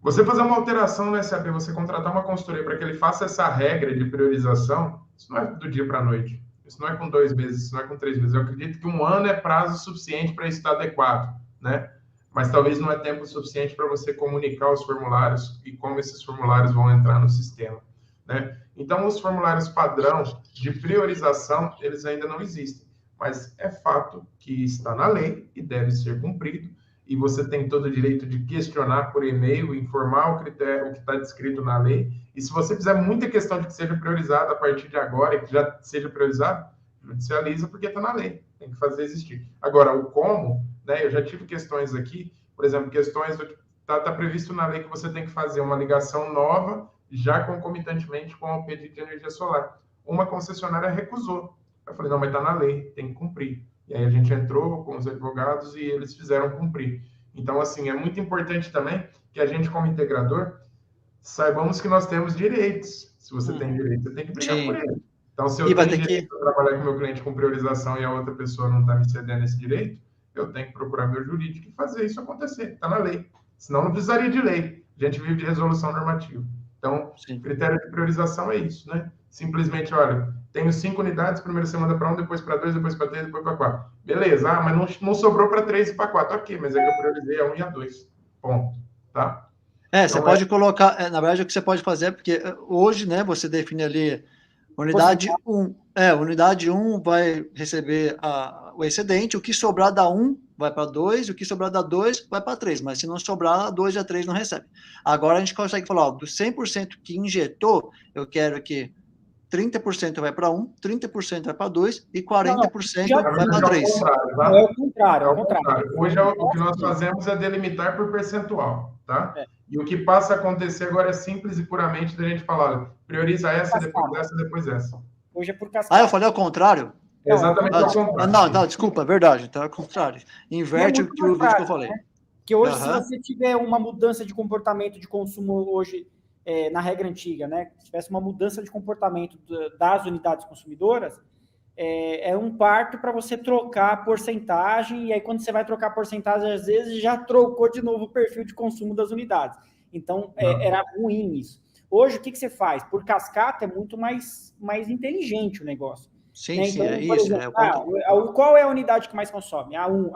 Você fazer uma alteração no SAP, você contratar uma consultoria para que ele faça essa regra de priorização, isso não é do dia para a noite. Isso não é com 2 meses, isso não é com 3 meses. Eu acredito que 1 ano é prazo suficiente para isso estar adequado, né? Mas talvez não é tempo suficiente para você comunicar os formulários e como esses formulários vão entrar no sistema, né? Então, os formulários padrão de priorização, eles ainda não existem. Mas é fato que está na lei e deve ser cumprido. E você tem todo o direito de questionar por e-mail, informar o critério, o que está descrito na lei. E se você fizer muita questão de que seja priorizado a partir de agora e que já seja priorizado, judicializa porque está na lei. Tem que fazer existir. Agora, o como, né? Eu já tive questões aqui, por exemplo, questões do que está previsto na lei que você tem que fazer uma ligação nova, já concomitantemente com o pedido de energia solar. Uma concessionária recusou. Eu falei, não, mas está na lei, tem que cumprir. E aí a gente entrou com os advogados e eles fizeram cumprir. Então, assim, é muito importante também que a gente, como integrador, saibamos que nós temos direitos. Se você tem direito, você tem que brigar por ele. Então, se eu tenho direito de trabalhar com o meu cliente com priorização e a outra pessoa não está me cedendo esse direito, eu tenho que procurar meu jurídico e fazer isso acontecer. Está na lei. Senão, não precisaria de lei. A gente vive de resolução normativa. Então, critério de priorização é isso, né? Simplesmente, olha, tenho 5 unidades, primeiro você manda para 1, depois para 2, depois para 3, depois para 4. Beleza, mas não sobrou para 3 e para 4. Ok, mas é que eu priorizei a 1 e a 2. Ponto. Tá? Então, você pode colocar, na verdade, o que você pode fazer, porque hoje, né, você define ali, unidade 1, unidade 1 vai receber o excedente, o que sobrar da 1 vai para 2, o que sobrar da 2 vai para 3, mas se não sobrar, a 2 e a 3 não recebe. Agora a gente consegue falar, do 100% que injetou, eu quero que 30% vai para 1, 30% vai para 2 e 40% vai para 3. É o contrário. Hoje o que nós fazemos é delimitar por percentual, tá? E o que passa a acontecer agora é simples e puramente da gente falar, prioriza essa, depois essa, depois essa. Hoje é por cascata. Eu falei ao contrário? Exatamente ao contrário. Não, desculpa, é verdade, então é o contrário. Inverte o vídeo que eu falei. Né? Que hoje, se você tiver uma mudança de comportamento de consumo hoje, na regra antiga, né? Se tivesse uma mudança de comportamento das unidades consumidoras, é um parto para você trocar a porcentagem, e aí quando você vai trocar a porcentagem, às vezes já trocou de novo o perfil de consumo das unidades. Então, era ruim isso. Hoje, o que você faz? Por cascata é muito mais inteligente o negócio. Sim, né? sim, então, é isso. Exemplo, qual é a unidade que mais consome? A 1,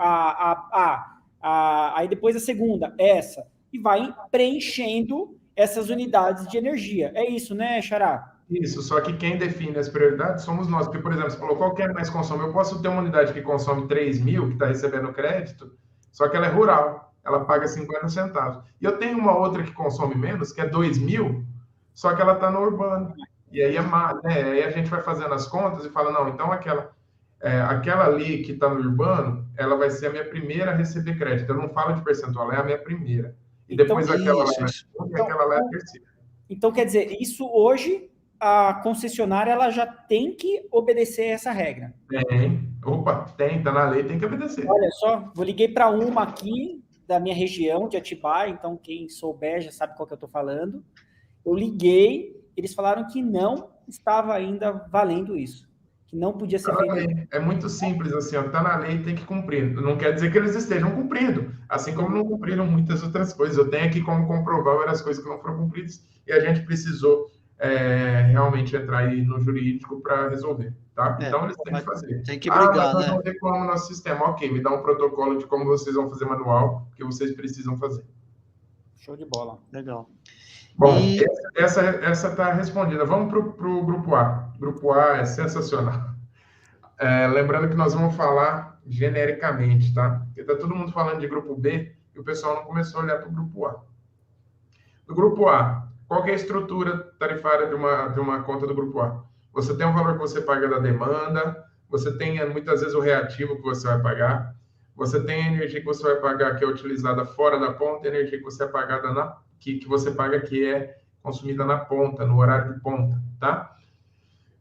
aí depois a segunda, essa. E vai preenchendo essas unidades de energia. É isso, né, Xará? Isso, só que quem define as prioridades somos nós. Porque, por exemplo, você falou, qual que é mais consome? Eu posso ter uma unidade que consome 3 mil, que está recebendo crédito, só que ela é rural, ela paga 50 centavos. E eu tenho uma outra que consome menos, que é 2 mil, só que ela está no urbano. E aí, aí a gente vai fazendo as contas e fala, não, então aquela ali que está no urbano, ela vai ser a minha primeira a receber crédito. Eu não falo de percentual, ela é a minha primeira. E depois aquela lá e aquela lá é a terceira. Então, quer dizer, isso hoje, a concessionária ela já tem que obedecer essa regra. Tem, tá na lei, tem que obedecer. Olha só, liguei para uma aqui, da minha região, de Atibaia, então quem souber já sabe qual que eu estou falando. Eu liguei, eles falaram que não estava ainda valendo isso, que não podia ser feito. É muito simples, assim, tá na lei, tem que cumprir. Não quer dizer que eles estejam cumprindo, assim como não cumpriram muitas outras coisas. Eu tenho aqui como comprovar várias coisas que não foram cumpridas e a gente precisou realmente entrar aí no jurídico para resolver, tá? Então eles têm que fazer. Tem que brigar, mas nós não reclamamos no nosso sistema. Ok, me dá um protocolo de como vocês vão fazer manual, que vocês precisam fazer. Show de bola. Legal. Bom, essa está respondida. Vamos para o grupo A. Grupo A é sensacional. Lembrando que nós vamos falar genericamente, tá? Porque está todo mundo falando de grupo B e o pessoal não começou a olhar para o grupo A. Do grupo A, qual que é a estrutura tarifária de uma conta do grupo A? Você tem um valor que você paga da demanda, você tem muitas vezes o reativo que você vai pagar, Você tem a energia que você vai pagar que é utilizada fora da ponta, e a energia que você é pagada que você paga que é consumida na ponta, no horário de ponta, tá?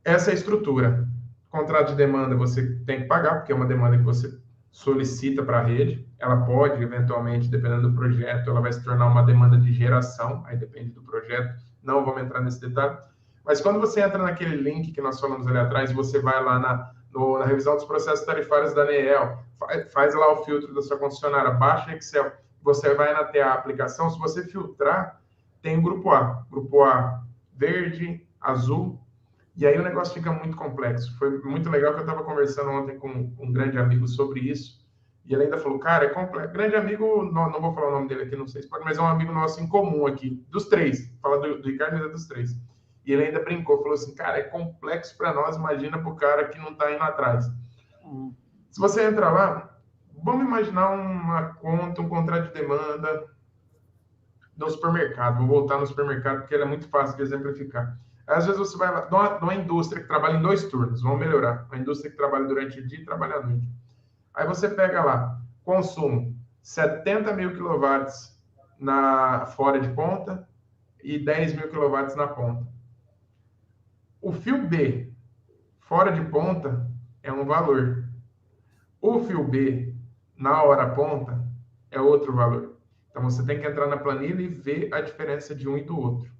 Essa é a estrutura. Contrato de demanda você tem que pagar, porque é uma demanda que você solicita para a rede. Ela pode, eventualmente, dependendo do projeto, ela vai se tornar uma demanda de geração, aí depende do projeto. Não vamos entrar nesse detalhe. Mas quando você entra naquele link que nós falamos ali atrás, você vai lá na revisão dos processos tarifários da ANEEL, faz lá o filtro da sua concessionária, baixa Excel, você vai na TA aplicação, se você filtrar, tem o grupo A verde, azul, e aí o negócio fica muito complexo. Foi muito legal que eu estava conversando ontem com um grande amigo sobre isso, e ele ainda falou, cara, é complexo. Grande amigo, não vou falar o nome dele aqui, não sei se pode, mas é um amigo nosso em comum aqui, dos três, fala do Ricardo e dos três. E ele ainda brincou, falou assim, cara, é complexo para nós, imagina para o cara que não está indo atrás. Se você entrar lá, vamos imaginar uma conta, um contrato de demanda no supermercado. Vou voltar no supermercado porque ele é muito fácil de exemplificar. Às vezes você vai lá, de uma indústria que trabalha em 2 turnos, vamos melhorar. Uma indústria que trabalha durante o dia e trabalha à noite. Aí você pega lá, consumo 70 mil quilowatts fora de ponta e 10 mil quilowatts na ponta. O fio B, fora de ponta, é um valor. O fio B, na hora ponta, é outro valor. Então, você tem que entrar na planilha e ver a diferença de um e do outro.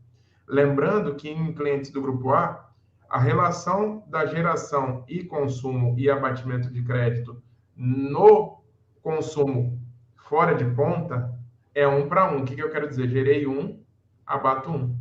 Lembrando que em clientes do Grupo A, a relação da geração e consumo e abatimento de crédito no consumo fora de ponta é 1 para 1. O que eu quero dizer? Gerei 1, abato 1.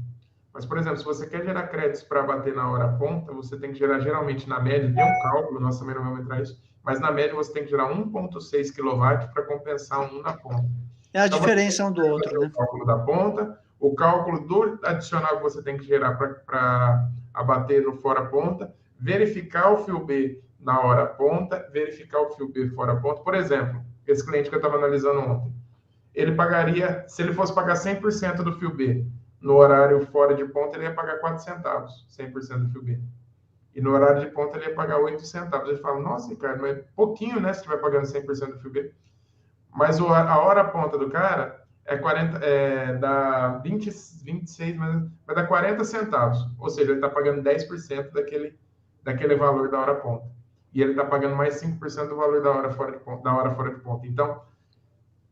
Mas, por exemplo, se você quer gerar créditos para bater na hora ponta, você tem que gerar, geralmente, na média, tem um cálculo, nós também não vamos entrar nisso, mas na média você tem que gerar 1,6 kW para compensar 1 na ponta. É a diferença um do outro, né? O cálculo da ponta, o cálculo do adicional que você tem que gerar para abater no fora ponta, verificar o fio B na hora ponta, verificar o fio B fora ponta. Por exemplo, esse cliente que eu estava analisando ontem, ele pagaria, se ele fosse pagar 100% do fio B no horário fora de ponta, ele ia pagar 4 centavos, 100% do fio B. E no horário de ponta, ele ia pagar 8 centavos. Ele fala, nossa, Ricardo, mas é pouquinho, né, se estiver pagando 100% do fio B. Mas a hora ponta do cara dá 26, mas vai dar 40 centavos. Ou seja, ele está pagando 10% daquele valor da hora ponta. E ele está pagando mais 5% do valor da hora fora de ponta. Então,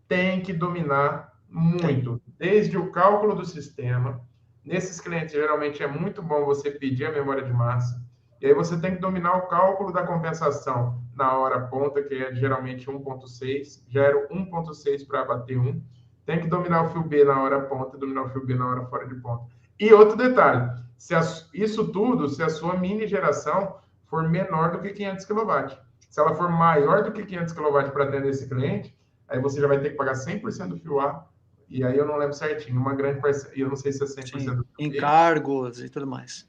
tem que dominar muito, desde o cálculo do sistema. Nesses clientes, geralmente, é muito bom você pedir a memória de massa. E aí você tem que dominar o cálculo da compensação na hora ponta, que é geralmente 1,6. Gero 1,6 para abater 1. Tem que dominar o fio B na hora ponta, dominar o fio B na hora fora de ponta. E outro detalhe, se a sua mini geração for menor do que 500 kW. Se ela for maior do que 500 kW para atender esse cliente, aí você já vai ter que pagar 100% do fio A. E aí eu não lembro certinho, uma grande parcela, e eu não sei se é 100% Sim, do fio encargos e tudo mais.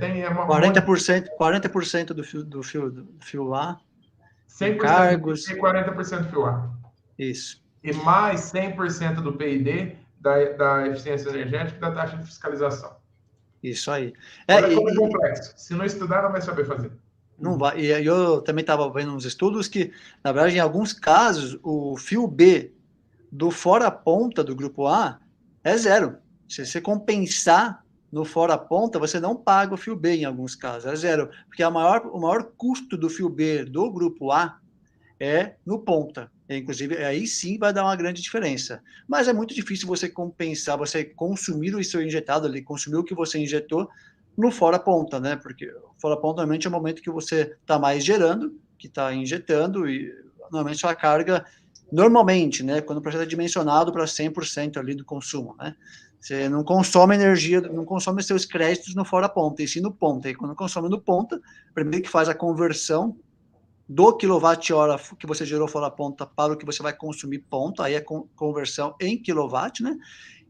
Tem uma 40% do fio A, 100% encargos, e 40% do fio A. Isso. E mais 100% do PID da eficiência energética e da taxa de fiscalização. Isso aí. Olha como é complexo. Se não estudar, não vai saber fazer. Não vai. E eu também estava vendo uns estudos que, na verdade, em alguns casos, o fio B do fora ponta do grupo A é 0. Se você compensar no fora ponta, você não paga o fio B em alguns casos, é 0. Porque o maior custo do fio B do grupo A é no ponta. Inclusive, aí sim vai dar uma grande diferença. Mas é muito difícil você compensar, você consumir o seu injetado ali, consumir o que você injetou no fora ponta, né? Porque o fora ponta normalmente é o momento que você está mais gerando, que está injetando, e normalmente sua carga, normalmente, né? Quando o projeto é dimensionado para 100% ali do consumo, né? Você não consome energia, não consome seus créditos no fora ponta, e sim no ponta. E quando consome no ponta, primeiro que faz a conversão do quilowatt-hora que você gerou fora ponta para o que você vai consumir ponta, aí é conversão em quilowatt, né?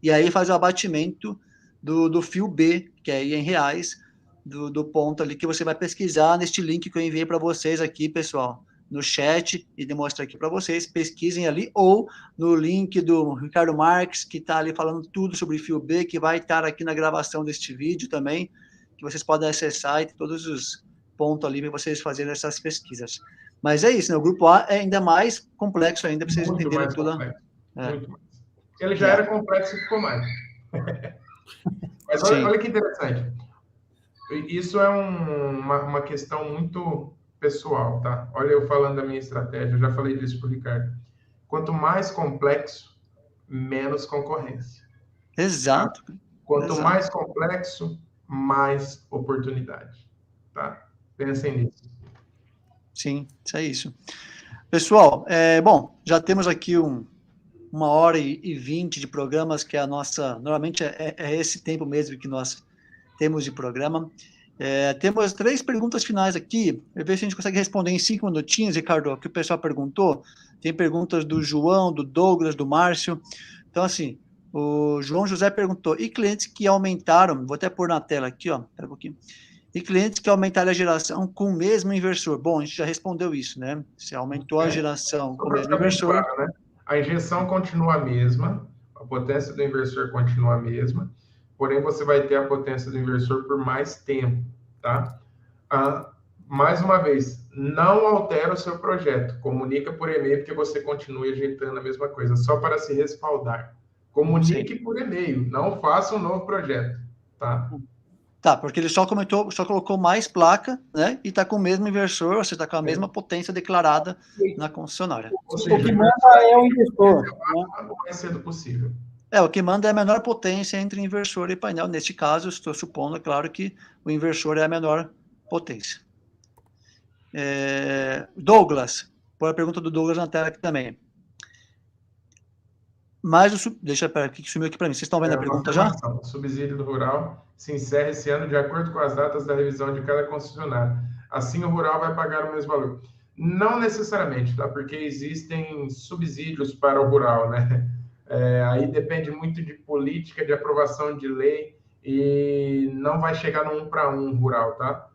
E aí faz o abatimento do fio B, que é aí em reais, do ponto ali, que você vai pesquisar neste link que eu enviei para vocês aqui, pessoal, no chat, e demonstrar aqui para vocês, pesquisem ali, ou no link do Ricardo Marques, que está ali falando tudo sobre fio B, que vai estar aqui na gravação deste vídeo também, que vocês podem acessar e ter todos os pontos ali para vocês fazerem essas pesquisas. Mas é isso, né? O grupo A é ainda mais complexo ainda, para vocês Muito entenderem mais tudo. complexo. É. Muito mais. Ele já era complexo e ficou mais. Mas olha que interessante. Isso é uma questão muito pessoal, tá? Olha eu falando da minha estratégia, eu já falei disso para o Ricardo. Quanto mais complexo, menos concorrência. Exato. Tá? Quanto Exato. mais complexo, mais oportunidade. Tá? Pensem nisso. Sim, isso é isso. Pessoal, bom, já temos aqui 1h20 de programas, que é a nossa... Normalmente é esse tempo mesmo que nós temos de programa. Temos 3 perguntas finais aqui. Eu vejo se a gente consegue responder em 5 minutinhos, Ricardo, o que o pessoal perguntou. Tem perguntas do João, do Douglas, do Márcio. Então, assim, o João José perguntou, e clientes que aumentaram, vou até pôr na tela aqui, ó, espera um pouquinho. E clientes que aumentaram a geração com o mesmo inversor? Bom, a gente já respondeu isso, né? Se aumentou a geração com o mesmo inversor... Claro, né? A injeção continua a mesma, a potência do inversor continua a mesma, porém você vai ter a potência do inversor por mais tempo, tá? Mais uma vez, não altera o seu projeto, comunica por e-mail porque você continue ajeitando a mesma coisa, só para se respaldar. Comunique por e-mail, não faça um novo projeto, tá? Tá, porque ele só colocou mais placa, né? E está com o mesmo inversor, ou seja, está com a mesma potência declarada na concessionária. Ou seja, o que manda é o inversor, né? O mais cedo possível. O que manda é a menor potência entre inversor e painel. Neste caso, eu estou supondo, é claro, que o inversor é a menor potência. Douglas, põe a pergunta do Douglas na tela aqui também. Deixa eu ver aqui que sumiu aqui para mim. Vocês estão vendo a pergunta já? O subsídio do rural se encerra esse ano de acordo com as datas da revisão de cada concessionário. Assim, o rural vai pagar o mesmo valor. Não necessariamente, tá? Porque existem subsídios para o rural, né? Aí depende muito de política, de aprovação de lei, e não vai chegar no 1 para 1 rural, tá?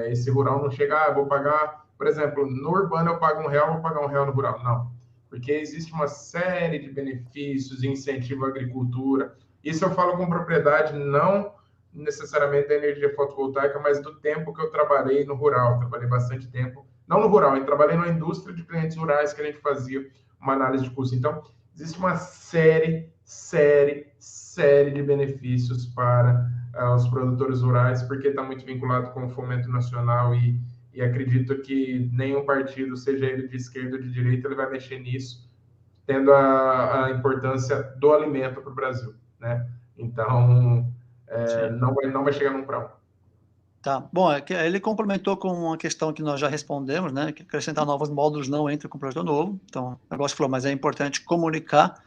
Esse rural não chega, vou pagar, por exemplo, no urbano eu pago R$1, vou pagar R$1 no rural. Não. Porque existe uma série de benefícios, incentivo à agricultura. Isso eu falo com propriedade, não necessariamente da energia fotovoltaica, mas do tempo que eu trabalhei no rural. Trabalhei bastante tempo, não no rural, eu trabalhei na indústria de clientes rurais que a gente fazia uma análise de custo. Então, existe uma série de benefícios para os produtores rurais, porque está muito vinculado com o fomento nacional e acredito que nenhum partido, seja ele de esquerda ou de direita, ele vai mexer nisso, tendo a importância do alimento para o Brasil, né? Então, não vai chegar num para um. Tá, bom, ele complementou com uma questão que nós já respondemos, né, que acrescentar novos módulos não entra com projeto novo, então, o negócio falou, mas é importante comunicar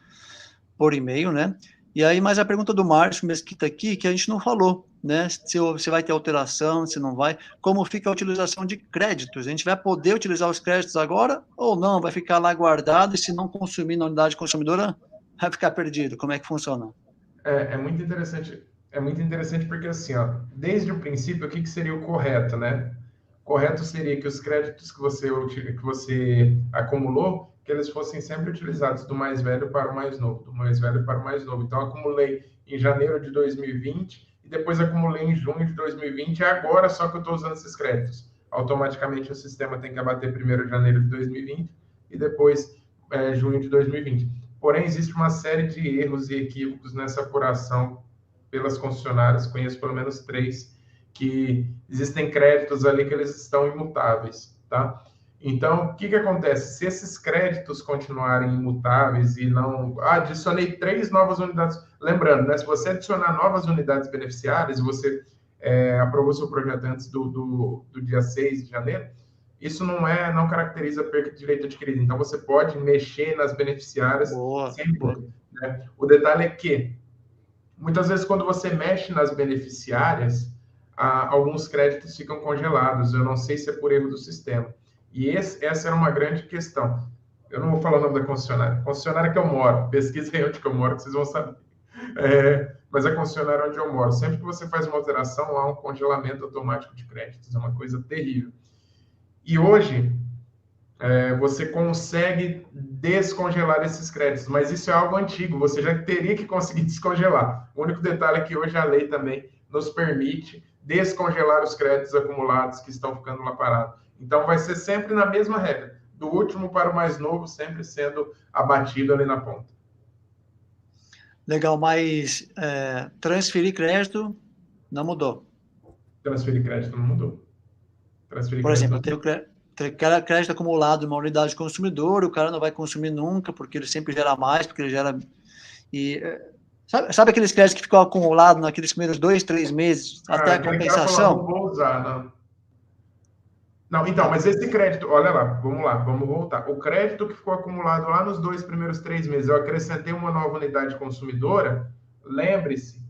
por e-mail, né, e aí, mais a pergunta do Márcio Mesquita aqui, que a gente não falou, né, se vai ter alteração, se não vai, como fica a utilização de créditos, a gente vai poder utilizar os créditos agora, ou não, vai ficar lá guardado, e se não consumir na unidade consumidora, vai ficar perdido, como é que funciona? É muito interessante porque, assim, ó, desde o princípio, o que seria o correto, né? Correto seria que os créditos que você acumulou, que eles fossem sempre utilizados do mais velho para o mais novo, do mais velho para o mais novo. Então, acumulei em janeiro de 2020 e depois acumulei em junho de 2020 e agora só que eu estou usando esses créditos. Automaticamente o sistema tem que abater primeiro janeiro de 2020 e depois junho de 2020. Porém, existe uma série de erros e equívocos nessa apuração pelas concessionárias, conheço pelo menos 3, que existem créditos ali que eles estão imutáveis, tá? Então, o que acontece? Se esses créditos continuarem imutáveis e não... adicionei 3 novas unidades... Lembrando, né? Se você adicionar novas unidades beneficiárias e você aprovou seu projeto antes do dia 6 de janeiro, isso não caracteriza perca de direito adquirido. Então, você pode mexer nas beneficiárias sem dúvida, né? O detalhe é que, muitas vezes, quando você mexe nas beneficiárias, alguns créditos ficam congelados. Eu não sei se é por erro do sistema. E essa era uma grande questão. Eu não vou falar o nome da concessionária. Concessionária que eu moro. Pesquisem onde que eu moro, que vocês vão saber. Mas a concessionária onde eu moro. Sempre que você faz uma alteração, há um congelamento automático de créditos. É uma coisa terrível. E hoje, você consegue descongelar esses créditos, mas isso é algo antigo, você já teria que conseguir descongelar. O único detalhe é que hoje a lei também nos permite descongelar os créditos acumulados que estão ficando lá parados. Então, vai ser sempre na mesma regra, do último para o mais novo, sempre sendo abatido ali na ponta. Legal, mas transferir crédito não mudou. Transferir crédito não mudou. Transferir Por exemplo, crédito tem crédito acumulado em uma unidade de consumidor, o cara não vai consumir nunca, porque ele sempre gera mais, porque ele gera... Sabe aqueles créditos que ficam acumulados naqueles primeiros 2, 3 meses, até a compensação? Não vou usar, não. Não, então, mas esse crédito, olha lá, vamos voltar. O crédito que ficou acumulado lá nos 2 primeiros 3 meses, eu acrescentei uma nova unidade consumidora, lembre-se,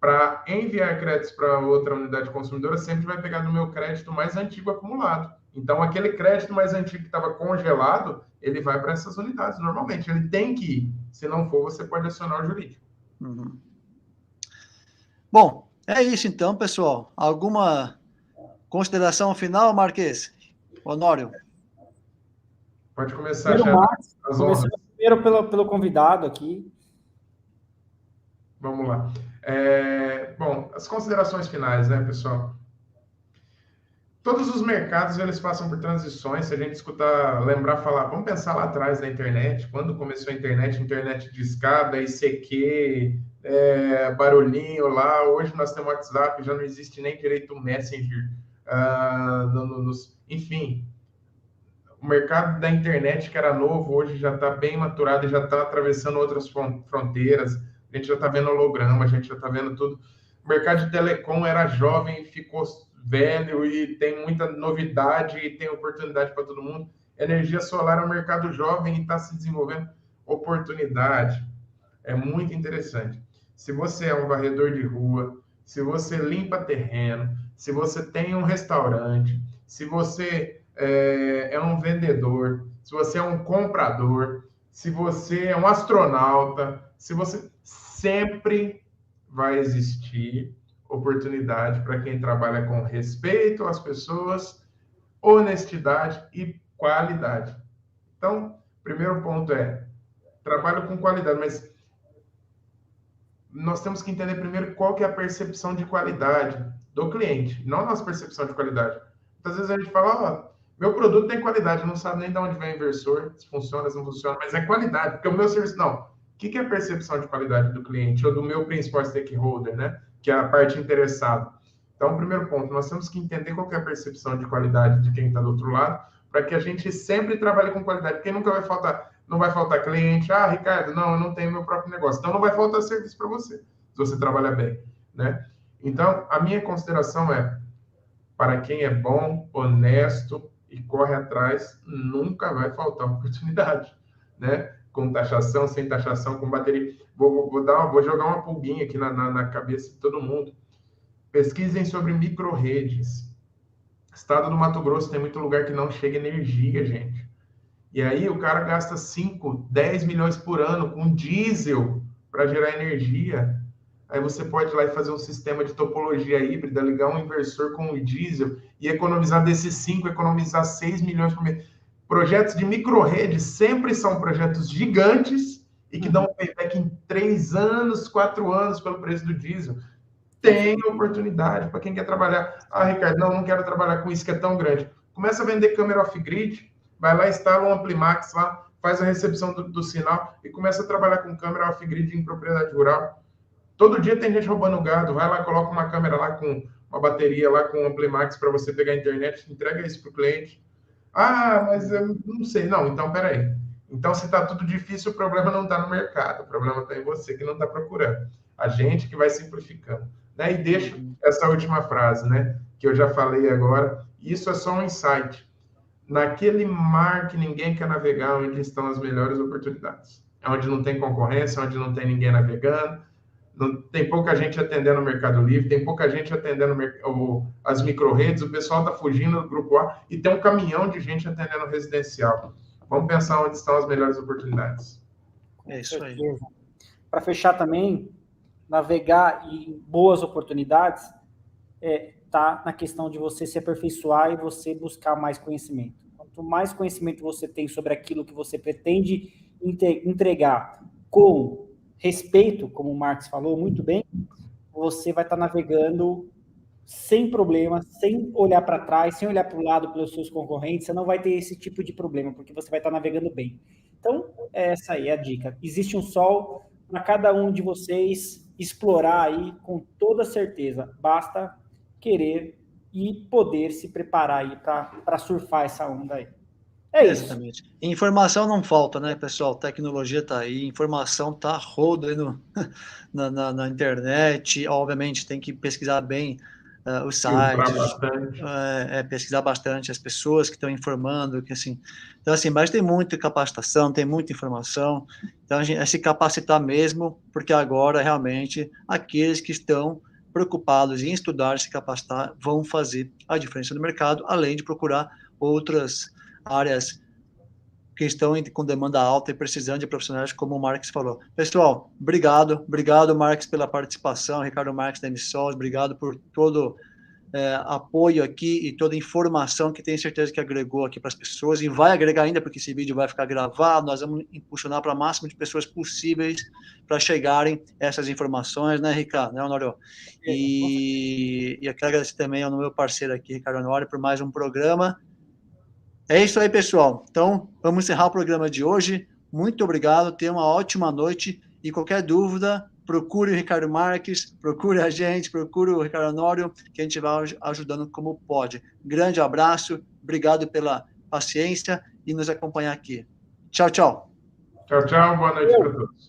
para enviar créditos para outra unidade consumidora, sempre vai pegar do meu crédito mais antigo acumulado. Então, aquele crédito mais antigo que estava congelado, ele vai para essas unidades, normalmente. Ele tem que ir. Se não for, você pode acionar o jurídico. Uhum. Bom, é isso então, pessoal. Alguma consideração final, Marquês? Honório? Pode começar, Começando primeiro pelo convidado aqui. Vamos lá. Bom, as considerações finais, né, pessoal? Todos os mercados, eles passam por transições. Se a gente escutar, lembrar, falar, vamos pensar lá atrás da internet, quando começou a internet de escada, ICQ, barulhinho lá. Hoje nós temos WhatsApp, já não existe nem direito o Messenger. Enfim, o mercado da internet, que era novo, hoje já está bem maturado e já está atravessando outras fronteiras. A gente já está vendo holograma, a gente já está vendo tudo. O mercado de telecom era jovem, ficou velho e tem muita novidade e tem oportunidade para todo mundo. Energia solar é um mercado jovem e está se desenvolvendo. Oportunidade. É muito interessante. Se você é um varredor de rua, se você limpa terreno, se você tem um restaurante, se você é um vendedor, se você é um comprador, se você é um astronauta, se você sempre vai existir oportunidade para quem trabalha com respeito às pessoas, honestidade e qualidade. Então, primeiro ponto trabalho com qualidade, mas nós temos que entender primeiro qual que é a percepção de qualidade do cliente, não a nossa percepção de qualidade. Muitas vezes a gente fala, meu produto tem qualidade, não sabe nem de onde vem o inversor, se funciona, se não funciona, mas é qualidade, porque o meu serviço, não. O que é a percepção de qualidade do cliente ou do meu principal stakeholder, né? Que é a parte interessada. Então, primeiro ponto, nós temos que entender qual que é a percepção de qualidade de quem está do outro lado, para que a gente sempre trabalhe com qualidade, porque nunca vai faltar, não vai faltar cliente, Ricardo, não, eu não tenho meu próprio negócio. Então, não vai faltar serviço para você, se você trabalhar bem, né? Então, a minha consideração para quem é bom, honesto e corre atrás, nunca vai faltar oportunidade, né? Com taxação, sem taxação, com bateria. Vou jogar uma pulguinha aqui na cabeça de todo mundo. Pesquisem sobre micro-redes. Estado do Mato Grosso tem muito lugar que não chega energia, gente. E aí o cara gasta 5, 10 milhões por ano com diesel para gerar energia. Aí você pode ir lá e fazer um sistema de topologia híbrida, ligar um inversor com o diesel e economizar desses 5, economizar 6 milhões por mês. Projetos de micro-rede sempre são projetos gigantes e que dão um payback em 3 anos, 4 anos pelo preço do diesel. Tem oportunidade para quem quer trabalhar. Ricardo, não quero trabalhar com isso que é tão grande. Começa a vender câmera off-grid, vai lá, instala um Amplimax lá, faz a recepção do sinal e começa a trabalhar com câmera off-grid em propriedade rural. Todo dia tem gente roubando gado, vai lá, coloca uma câmera lá com uma bateria lá com um Amplimax para você pegar a internet, entrega isso para o cliente. Mas eu não sei. Não, então, peraí. Então, se está tudo difícil, o problema não está no mercado, o problema está em você que não está procurando. A gente que vai simplificando. Né? E deixo essa última frase, né? Que eu já falei agora. Isso é só um insight. Naquele mar que ninguém quer navegar, onde estão as melhores oportunidades. É onde não tem concorrência, onde não tem ninguém navegando, tem pouca gente atendendo o Mercado Livre, tem pouca gente atendendo as micro-redes, o pessoal está fugindo do Grupo A e tem um caminhão de gente atendendo o residencial. Vamos pensar onde estão as melhores oportunidades. É isso aí. Para fechar também, navegar em boas oportunidades tá na questão de você se aperfeiçoar e você buscar mais conhecimento. Quanto mais conhecimento você tem sobre aquilo que você pretende entregar com respeito, como o Marx falou muito bem, você vai estar navegando sem problema, sem olhar para trás, sem olhar para o lado pelos seus concorrentes, você não vai ter esse tipo de problema, porque você vai estar navegando bem. Então, essa aí é a dica. Existe um sol para cada um de vocês explorar aí com toda certeza. Basta querer e poder se preparar aí para surfar essa onda aí. É isso. Exatamente. Informação não falta, né, pessoal? Tecnologia está aí, informação está roda aí na internet. Obviamente, tem que pesquisar bem os sites, pesquisar bastante as pessoas que estão informando, que assim. Então, assim, mas tem muita capacitação, tem muita informação. Então, a gente é se capacitar mesmo, porque agora, realmente, aqueles que estão preocupados em estudar, se capacitar, vão fazer a diferença no mercado, além de procurar outras áreas que estão com demanda alta e precisando de profissionais, como o Marques falou. Pessoal, obrigado, Marques, pela participação, Ricardo Marques da Emissols, obrigado por todo apoio aqui e toda informação que tenho certeza que agregou aqui para as pessoas, e vai agregar ainda, porque esse vídeo vai ficar gravado, nós vamos impulsionar para o máximo de pessoas possíveis para chegarem essas informações, né, Ricardo, né, Honório? E eu quero agradecer também ao meu parceiro aqui, Ricardo Honório, por mais um programa. É isso aí, pessoal. Então, vamos encerrar o programa de hoje. Muito obrigado, tenha uma ótima noite, e qualquer dúvida, procure o Ricardo Marques, procure a gente, procure o Ricardo Honório, que a gente vai ajudando como pode. Grande abraço, obrigado pela paciência e nos acompanhar aqui. Tchau, tchau. Tchau, tchau, boa noite para todos.